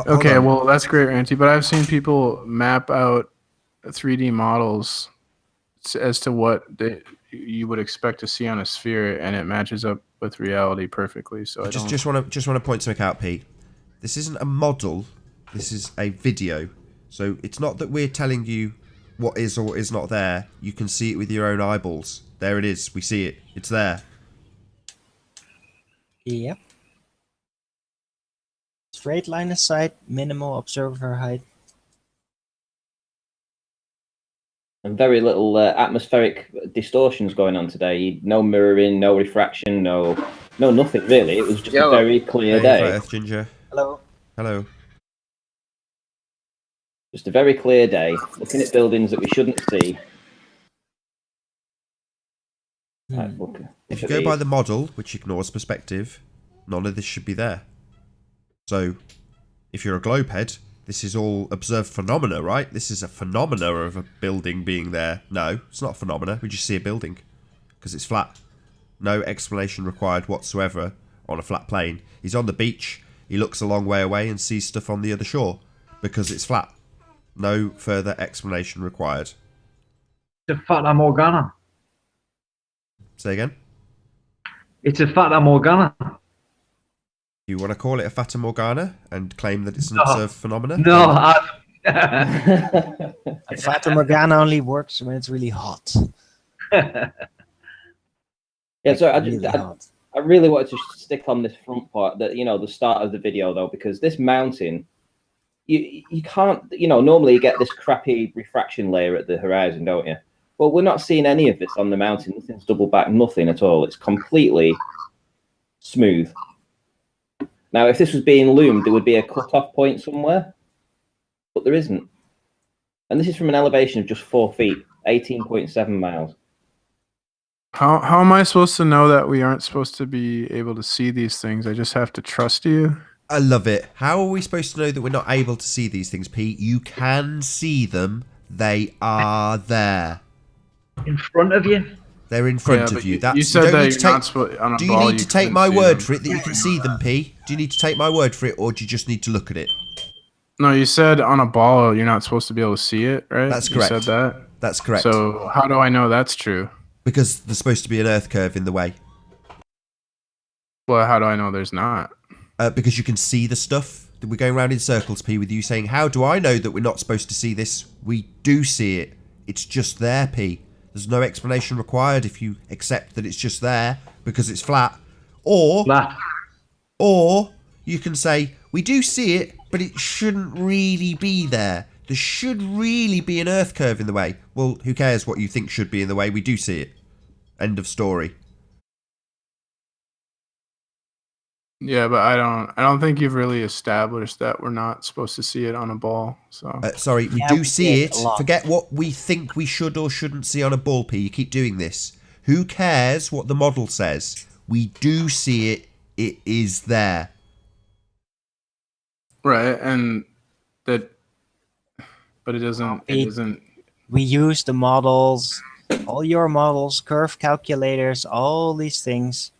okay, well, that's great, Ranty. But I've seen people map out 3D models as to what you would expect to see on a sphere, and it matches up with reality perfectly. So I just want to point something out, Pete. This isn't a model. This is a video. So it's not that we're telling you what is or is not there. You can see it with your own eyeballs. There it is. We see it. It's there. Yep. Straight line of sight, minimal observer height. And very little atmospheric distortions going on today. No mirroring, no refraction, no nothing really. It was just a very clear day. Earth Ginger. Hello. Hello. Just a very clear day. Looking at buildings that we shouldn't see. Right, look If you at go by these. the model, which ignores perspective, none of this should be there. So, if you're a globe head, this is all observed phenomena, right? This is a phenomena of a building being there. No, it's not a phenomena. We just see a building because it's flat. No explanation required whatsoever on a flat plane. He's on the beach. He looks a long way away and sees stuff on the other shore because it's flat. No further explanation required. It's a Fata Morgana. Say again? It's a Fata Morgana. You want to call it a Fata Morgana and claim that it's an observed phenomena? No, A Fata Morgana only works when it's really hot. Yeah, so I really wanted to stick on this front part, that the start of the video though, because this mountain, you can't, normally you get this crappy refraction layer at the horizon, don't you? Well, we're not seeing any of this on the mountain. Nothing's double back, nothing at all. It's completely smooth. Now, if this was being loomed, there would be a cut-off point somewhere, but there isn't. And this is from an elevation of just 4 feet, 18.7 miles. How am I supposed to know that we aren't supposed to be able to see these things? I just have to trust you. I love it. How are we supposed to know that we're not able to see these things, Pete? You can see them. They are there. in front of you. They're in front of you. You said that you're not supposed on a Do you ball. need to take my word for it that you can see them, P? Do you need to take my word for it, or do you just need to look at it? No, you said on a ball you're not supposed to be able to see it, right? That's correct. You said that? That's correct. So how do I know that's true? Because there's supposed to be an earth curve in the way. Well, how do I know there's not? Because you can see the stuff. We're going around in circles, P, with you saying, how do I know that we're not supposed to see this? We do see it. It's just there, P. There's no explanation required if you accept that it's just there because it's flat. Flat. Or you can say, we do see it, but it shouldn't really be there. There should really be an Earth curve in the way. Well, who cares what you think should be in the way? We do see it. End of story. Yeah, but I don't think you've really established that we're not supposed to see it on a ball. So Sorry, we Yeah, do we see did it. a lot. Forget what we think we should or shouldn't see on a ball, P. You keep doing this. Who cares what the model says? We do see it. It is there. right, and that, but it doesn't. It We- doesn't. We use the models, all your models, curve calculators, all these things.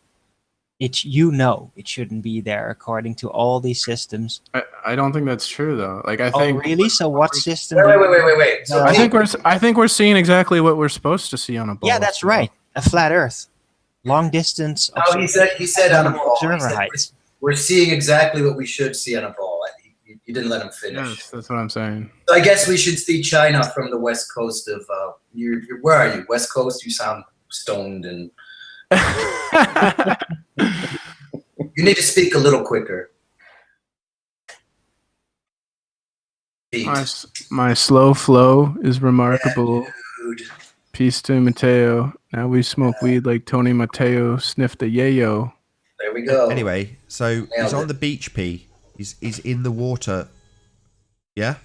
It shouldn't be there according to all these systems. I don't think that's true though. Like I Oh, think. really? So what system? Wait. So I I think we're seeing exactly what we're supposed to see on a ball. Yeah, that's right. A flat Earth, long distance. no, he said on a ball. He Observer said heights. we're seeing exactly what we should see on a ball. You didn't let him finish. Yes, that's what I'm saying. So I guess we should see China from the west coast of. Where are you? West Coast. You sound stoned, and you need to speak a little quicker. Pete. My slow flow is remarkable. Dude. Peace to Mateo. Now we smoke weed like Tony Mateo sniffed a yayo. There we go. Anyway, so he's on the beach, P. He's in the water. Yeah?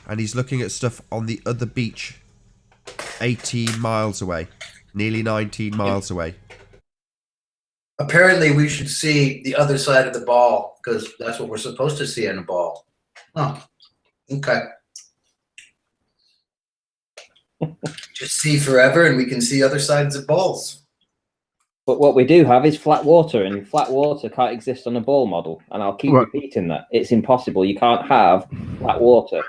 And he's looking at stuff on the other beach 18 miles away. Nearly 19 miles away. Apparently, we should see the other side of the ball because that's what we're supposed to see on a ball. Oh, okay. Just see forever, and we can see other sides of balls. But what we do have is flat water, and flat water can't exist on a ball model. And I'll keep What? repeating that. It's impossible. You can't have flat water.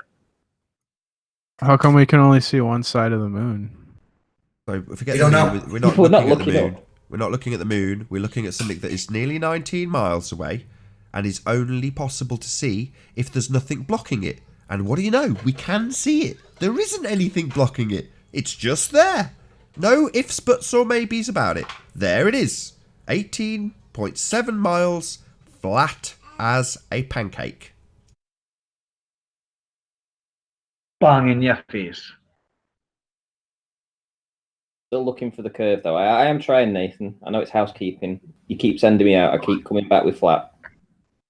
How come we can only see one side of the moon? So forget We the don't moon. know. We're not We're looking not at the looking moon. up. We're not looking at the moon. We're looking at something that is nearly 19 miles away and is only possible to see if there's nothing blocking it. And what do you know? We can see it. There isn't anything blocking it. It's just there. No ifs, buts, or maybes about it. There it is. 18.7 miles, flat as a pancake. Bang in your face. Still looking for the curve, though. I am trying, Nathan. I know it's housekeeping. You keep sending me out. I keep coming back with flat.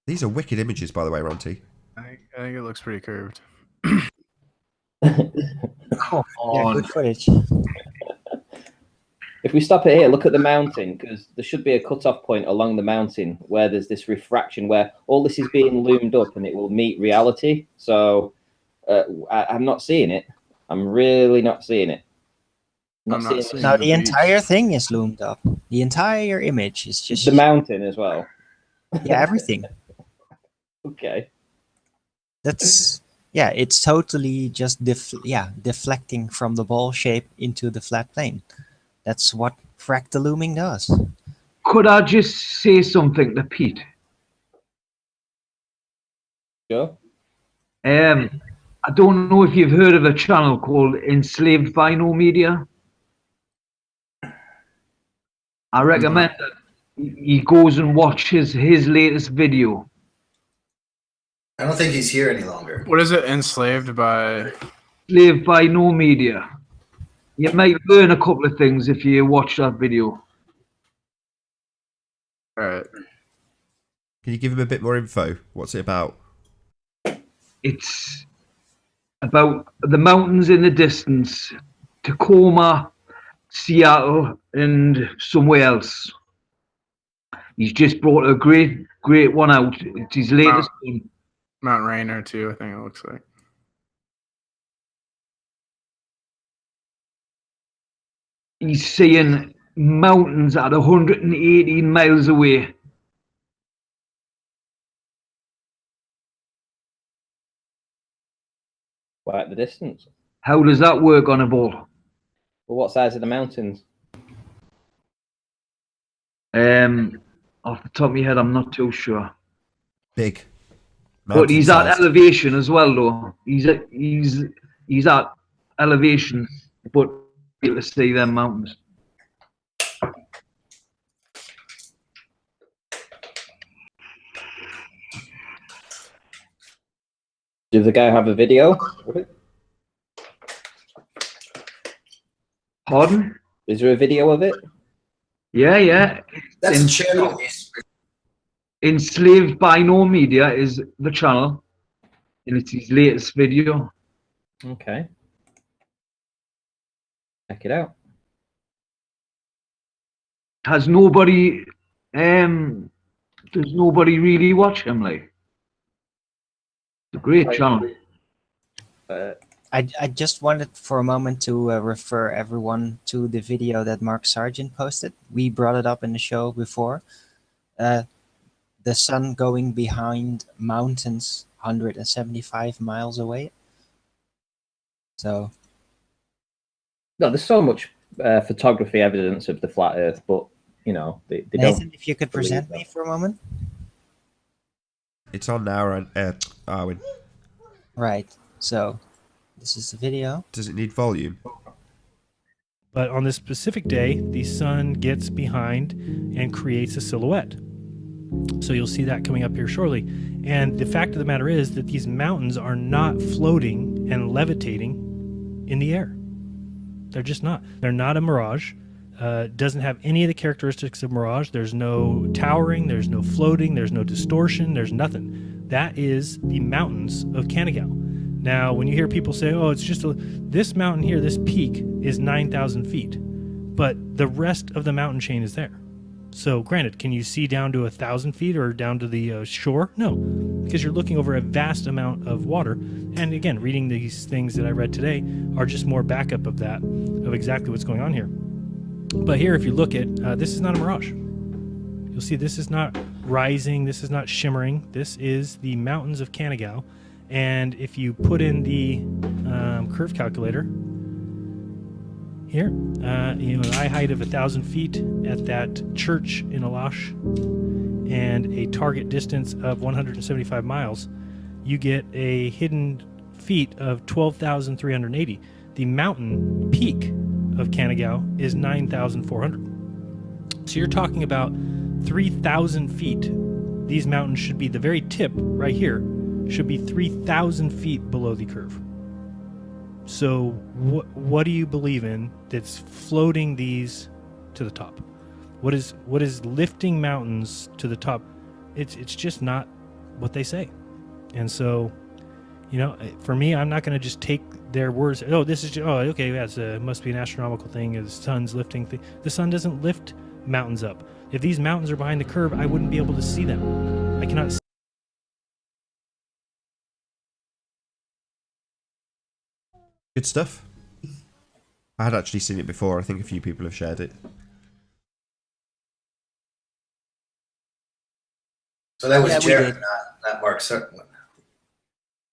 These are wicked images, by the way, Ronty. I think it looks pretty curved. Yeah, good footage. If we stop it here, look at the mountain, because there should be a cut-off point along the mountain where there's this refraction where all this is being loomed up and it will meet reality. So I'm not seeing it. I'm really not seeing it. I'm not seeing Now the the beach. entire thing is loomed up. The entire image is just The mountain as well. yeah, everything. Okay. That's yeah, it's totally just deflecting from the ball shape into the flat plane. That's what fractal looming does. Could I just say something to Pete? Sure. I don't know if you've heard of a channel called Enslaved by No Media. I recommend that he goes and watches his latest video. I don't think he's here any longer. What is it? Enslaved by? Enslaved by No Media. You might learn a couple of things if you watch that video. All right. Can you give him a bit more info? What's it about? It's about the mountains in the distance, Tacoma, Seattle, and somewhere else. He's just brought a great one out. It's his latest one. Mount Rainier too. I think it looks like. He's seeing mountains at 118 miles away. Quite the distance. How does that work on a ball? Well, what size are the mountains? I'm Off the top of my head, I'm not too sure. Big. But he's at Mountain-sized. elevation as well, though. He's at elevation, but able to see them mountains. Does the guy have a video? Pardon? Is there a video of it? Yeah. That's a channel. Enslaved by No Media is the channel, and it's his latest video. Okay. Check it out. Has nobody, does nobody really watch him? Like, it's a great channel. I just wanted for a moment to refer everyone to the video that Mark Sargent posted. We brought it up in the show before. The sun going behind mountains 175 miles away. So No, there's so much photography evidence of the flat Earth, but you know they Nathan, don't. if you could present me for a moment. It's on now, and Arwen. Right. So this is the video. Does it need volume? But on this specific day, the sun gets behind and creates a silhouette. So you'll see that coming up here shortly. And the fact of the matter is that these mountains are not floating and levitating in the air. They're just not. They're not a mirage. Doesn't have any of the characteristics of mirage. There's no towering, there's no floating, there's no distortion, there's nothing. That is the mountains of Kanagawa. Now, when you hear people say, oh, it's just this mountain here, this peak is 9,000 feet, but the rest of the mountain chain is there. So granted, can you see down to 1,000 feet or down to the shore? No, because you're looking over a vast amount of water. And again, reading these things that I read today are just more backup of that, of exactly what's going on here. But here, if you look at, this is not a mirage. You'll see this is not rising, this is not shimmering. This is the mountains of Kanagawa. And if you put in the curve calculator here, you know, an eye height of 1,000 feet at that church in Alash and a target distance of 175 miles, you get a hidden feet of 12,380. The mountain peak of Kanagawa is 9,400. So you're talking about 3,000 feet. These mountains should be the very tip right here, should be 3,000 feet below the curve. So what do you believe in that's floating these to the top? What is lifting mountains to the top? It's just not what they say. And so, you know, for me, I'm not going to just take their words. Oh, this is okay. Yeah, it must be an astronomical thing. The sun's lifting thing. The sun doesn't lift mountains up. If these mountains are behind the curve, I wouldn't be able to see them. I cannot see. Good stuff. I had actually seen it before. I think a few people have shared it. So that was Yeah, we Jared, did. not Mark Sutton.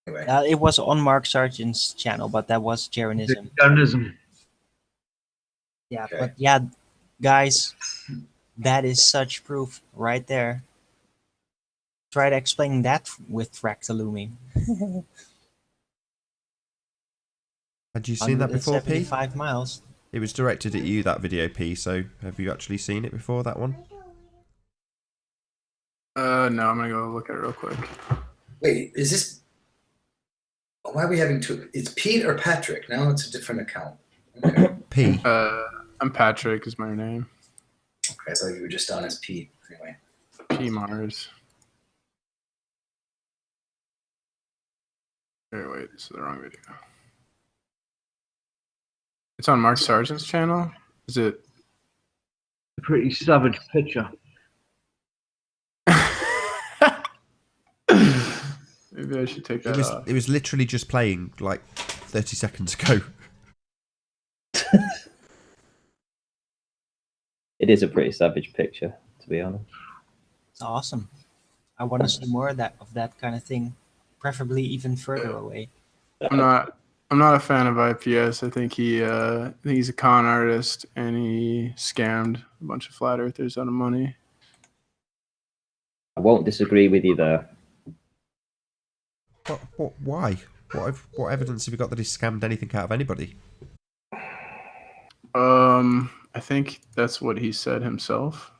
Anyway, It was on Mark Sargent's channel, but that was Jaronism. Darnism. Yeah, Okay. but yeah, guys, that is such proof right there. Try to explain that with fractal looming. Had you seen that before, P? 175 miles. It was directed at you, that video, P, so have you actually seen it before, that one? No, I'm gonna go look at it real quick. wait, is this? Why are we having two? It's Pete or Patrick? Now it's a different account. Okay, P. I'm Patrick is my name. I thought you were just on as Pete. Anyway, P Mars. Here, wait, this is the wrong video. It's on Mark Sargent's channel. Is it? A pretty savage picture. Maybe I should take that off. It was literally just playing like 30 seconds ago. It is a pretty savage picture, to be honest. It's awesome. I want to see more of that kind of thing, preferably even further away. I'm not a fan of IPS. I think he's a con artist and he scammed a bunch of flat earthers out of money. I won't disagree with you there. Why? What evidence have you got that he's scammed anything out of anybody? I think that's what he said himself.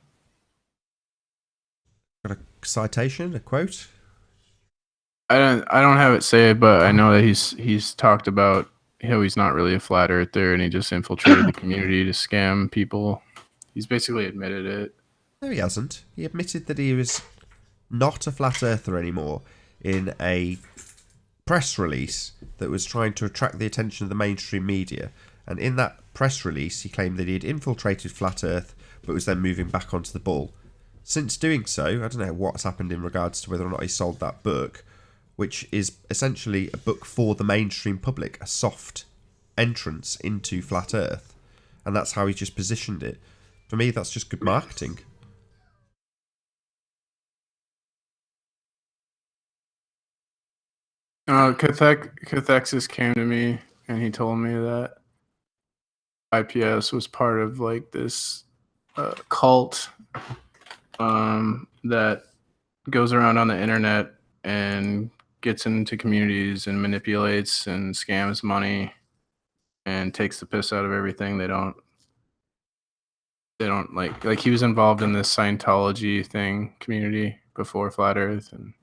Got a citation, a quote? I don't have it saved, but I know that he's talked about how he's not really a flat earther and he just infiltrated the community to scam people. He's basically admitted it. No, he hasn't. He admitted that he was not a flat earther anymore in a press release that was trying to attract the attention of the mainstream media. And in that press release, he claimed that he had infiltrated flat earth, but was then moving back onto the ball. Since doing so, I don't know what's happened in regards to whether or not he sold that book, which is essentially a book for the mainstream public, a soft entrance into flat earth. And that's how he just positioned it. For me, that's just good marketing. Cathexis came to me and he told me that IPS was part of like this cult that goes around on the internet and gets into communities and manipulates and scams money and takes the piss out of everything. They don't like he was involved in this Scientology thing community before Flat Earth, and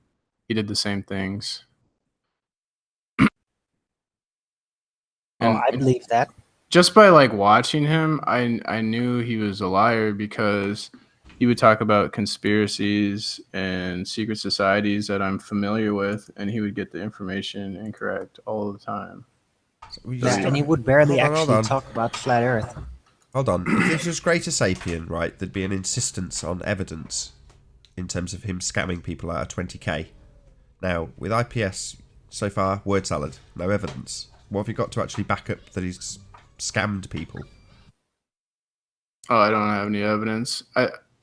he did the same things. I believe that. Just by like watching him, I knew he was a liar because he would talk about conspiracies and secret societies that I'm familiar with, and he would get the information incorrect all the time. And he would barely Hold actually on. talk about flat Earth. Hold on. If this was Greater Sapien, right, there'd be an insistence on evidence in terms of him scamming people out of 20k. Now, with IPS, so far, word salad, no evidence. What have you got to actually back up that he's scammed people? Oh, I don't have any evidence.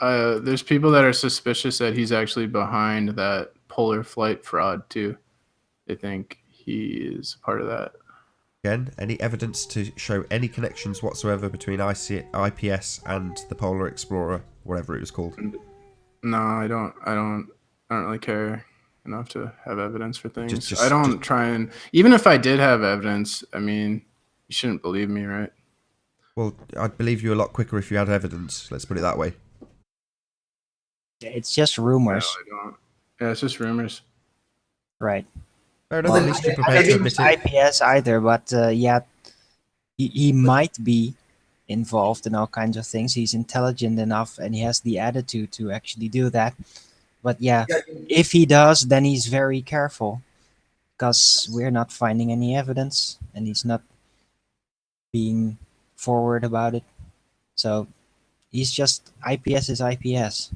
There's people that are suspicious that he's actually behind that polar flight fraud too. They think he is part of that. Again, any evidence to show any connections whatsoever between IPS and the Polar Explorer, whatever it was called? No, I don't really care enough to have evidence for things. I don't try and, even if I did have evidence, I mean, you shouldn't believe me, right? Well, I'd believe you a lot quicker if you had evidence. Let's put it that way. It's just rumors. No, I don't. Yeah, it's just rumors. Right. Fair enough, at least you're I prepared to didn't admit it. IPS either, but yeah, he might be involved in all kinds of things. He's intelligent enough and he has the attitude to actually do that. But yeah, if he does, then he's very careful because we're not finding any evidence and he's not being forward about it. So he's just, IPS is IPS.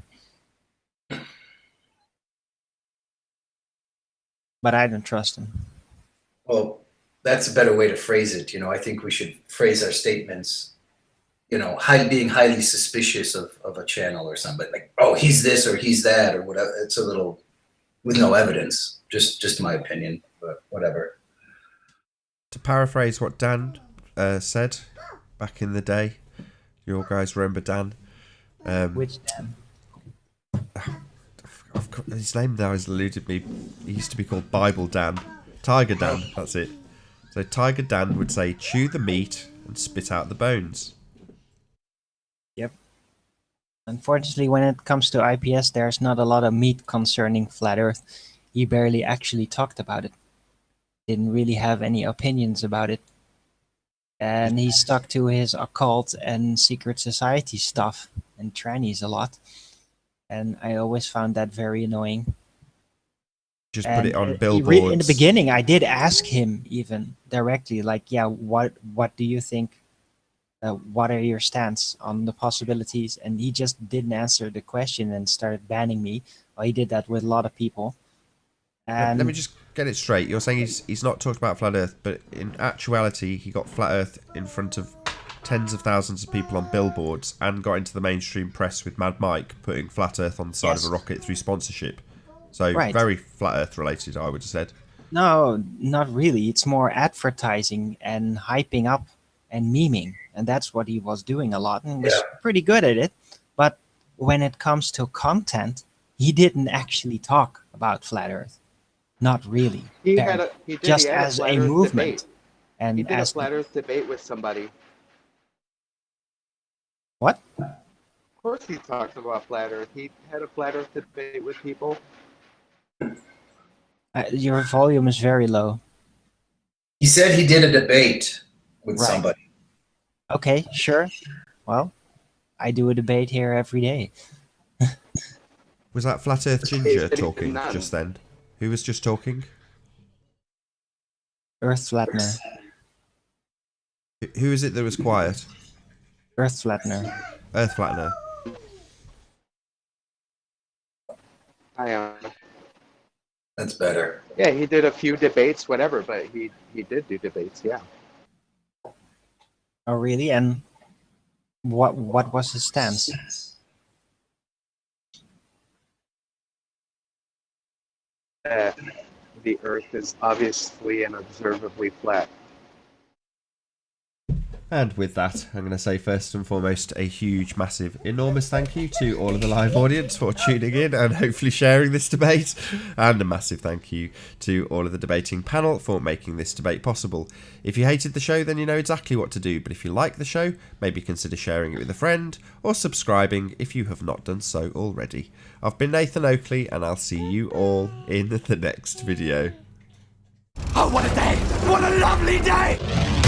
But I don't trust him. Well, that's a better way to phrase it. I think we should phrase our statements, being highly suspicious of a channel or something. Like, oh, he's this or he's that or whatever. It's a little with no evidence. Just my opinion, but whatever. To paraphrase what Dan said back in the day, you guys remember Dan? Which Dan? His name now has eluded me. He used to be called Bible Dan. Tiger Dan, that's it. So Tiger Dan would say, chew the meat and spit out the bones. Yep. Unfortunately, when it comes to IPS, there's not a lot of meat concerning Flat Earth. He barely actually talked about it. Didn't really have any opinions about it. And he stuck to his occult and secret society stuff and trannies a lot. And I always found that very annoying. Just put it on billboards. In the beginning, I did ask him even directly, like, yeah, what do you think? What are your stance on the possibilities? And he just didn't answer the question and started banning me. Well, he did that with a lot of people. And let me just get it straight. You're saying he's not talked about Flat Earth, but in actuality, he got Flat Earth in front of tens of thousands of people on billboards and got into the mainstream press with Mad Mike putting Flat Earth on the side of a rocket through sponsorship. So very Flat Earth related, I would have said. No, not really. It's more advertising and hyping up and memeing. And that's what he was doing a lot and was pretty good at it. But when it comes to content, he didn't actually talk about flat Earth. Not really. He Apparently. did. Just He had as a flat a Earth movement. debate. And He did a as flat Earth debate with somebody. what? Of course, he talks about flat Earth. He had a flat Earth debate with people. Your volume is very low. He said he did a debate with Right. somebody. Okay, sure. Well, I do a debate here every day. Was that Flat Earth He Ginger said he did talking none. just then? Who was just talking? Earth flattener. Who is it that was quiet? Earth flattener. Earth Flattener. I am. That's better. Yeah, he did a few debates, whatever, but he did do debates. Yeah. Oh, really? And what was his stance? The Earth is obviously and observably flat. And with that, I'm going to say first and foremost a huge, massive, enormous thank you to all of the live audience for tuning in and hopefully sharing this debate. And a massive thank you to all of the debating panel for making this debate possible. If you hated the show, then you know exactly what to do. But if you like the show, maybe consider sharing it with a friend or subscribing if you have not done so already. I've been Nathan Oakley and I'll see you all in the next video. Oh, what a day! What a lovely day!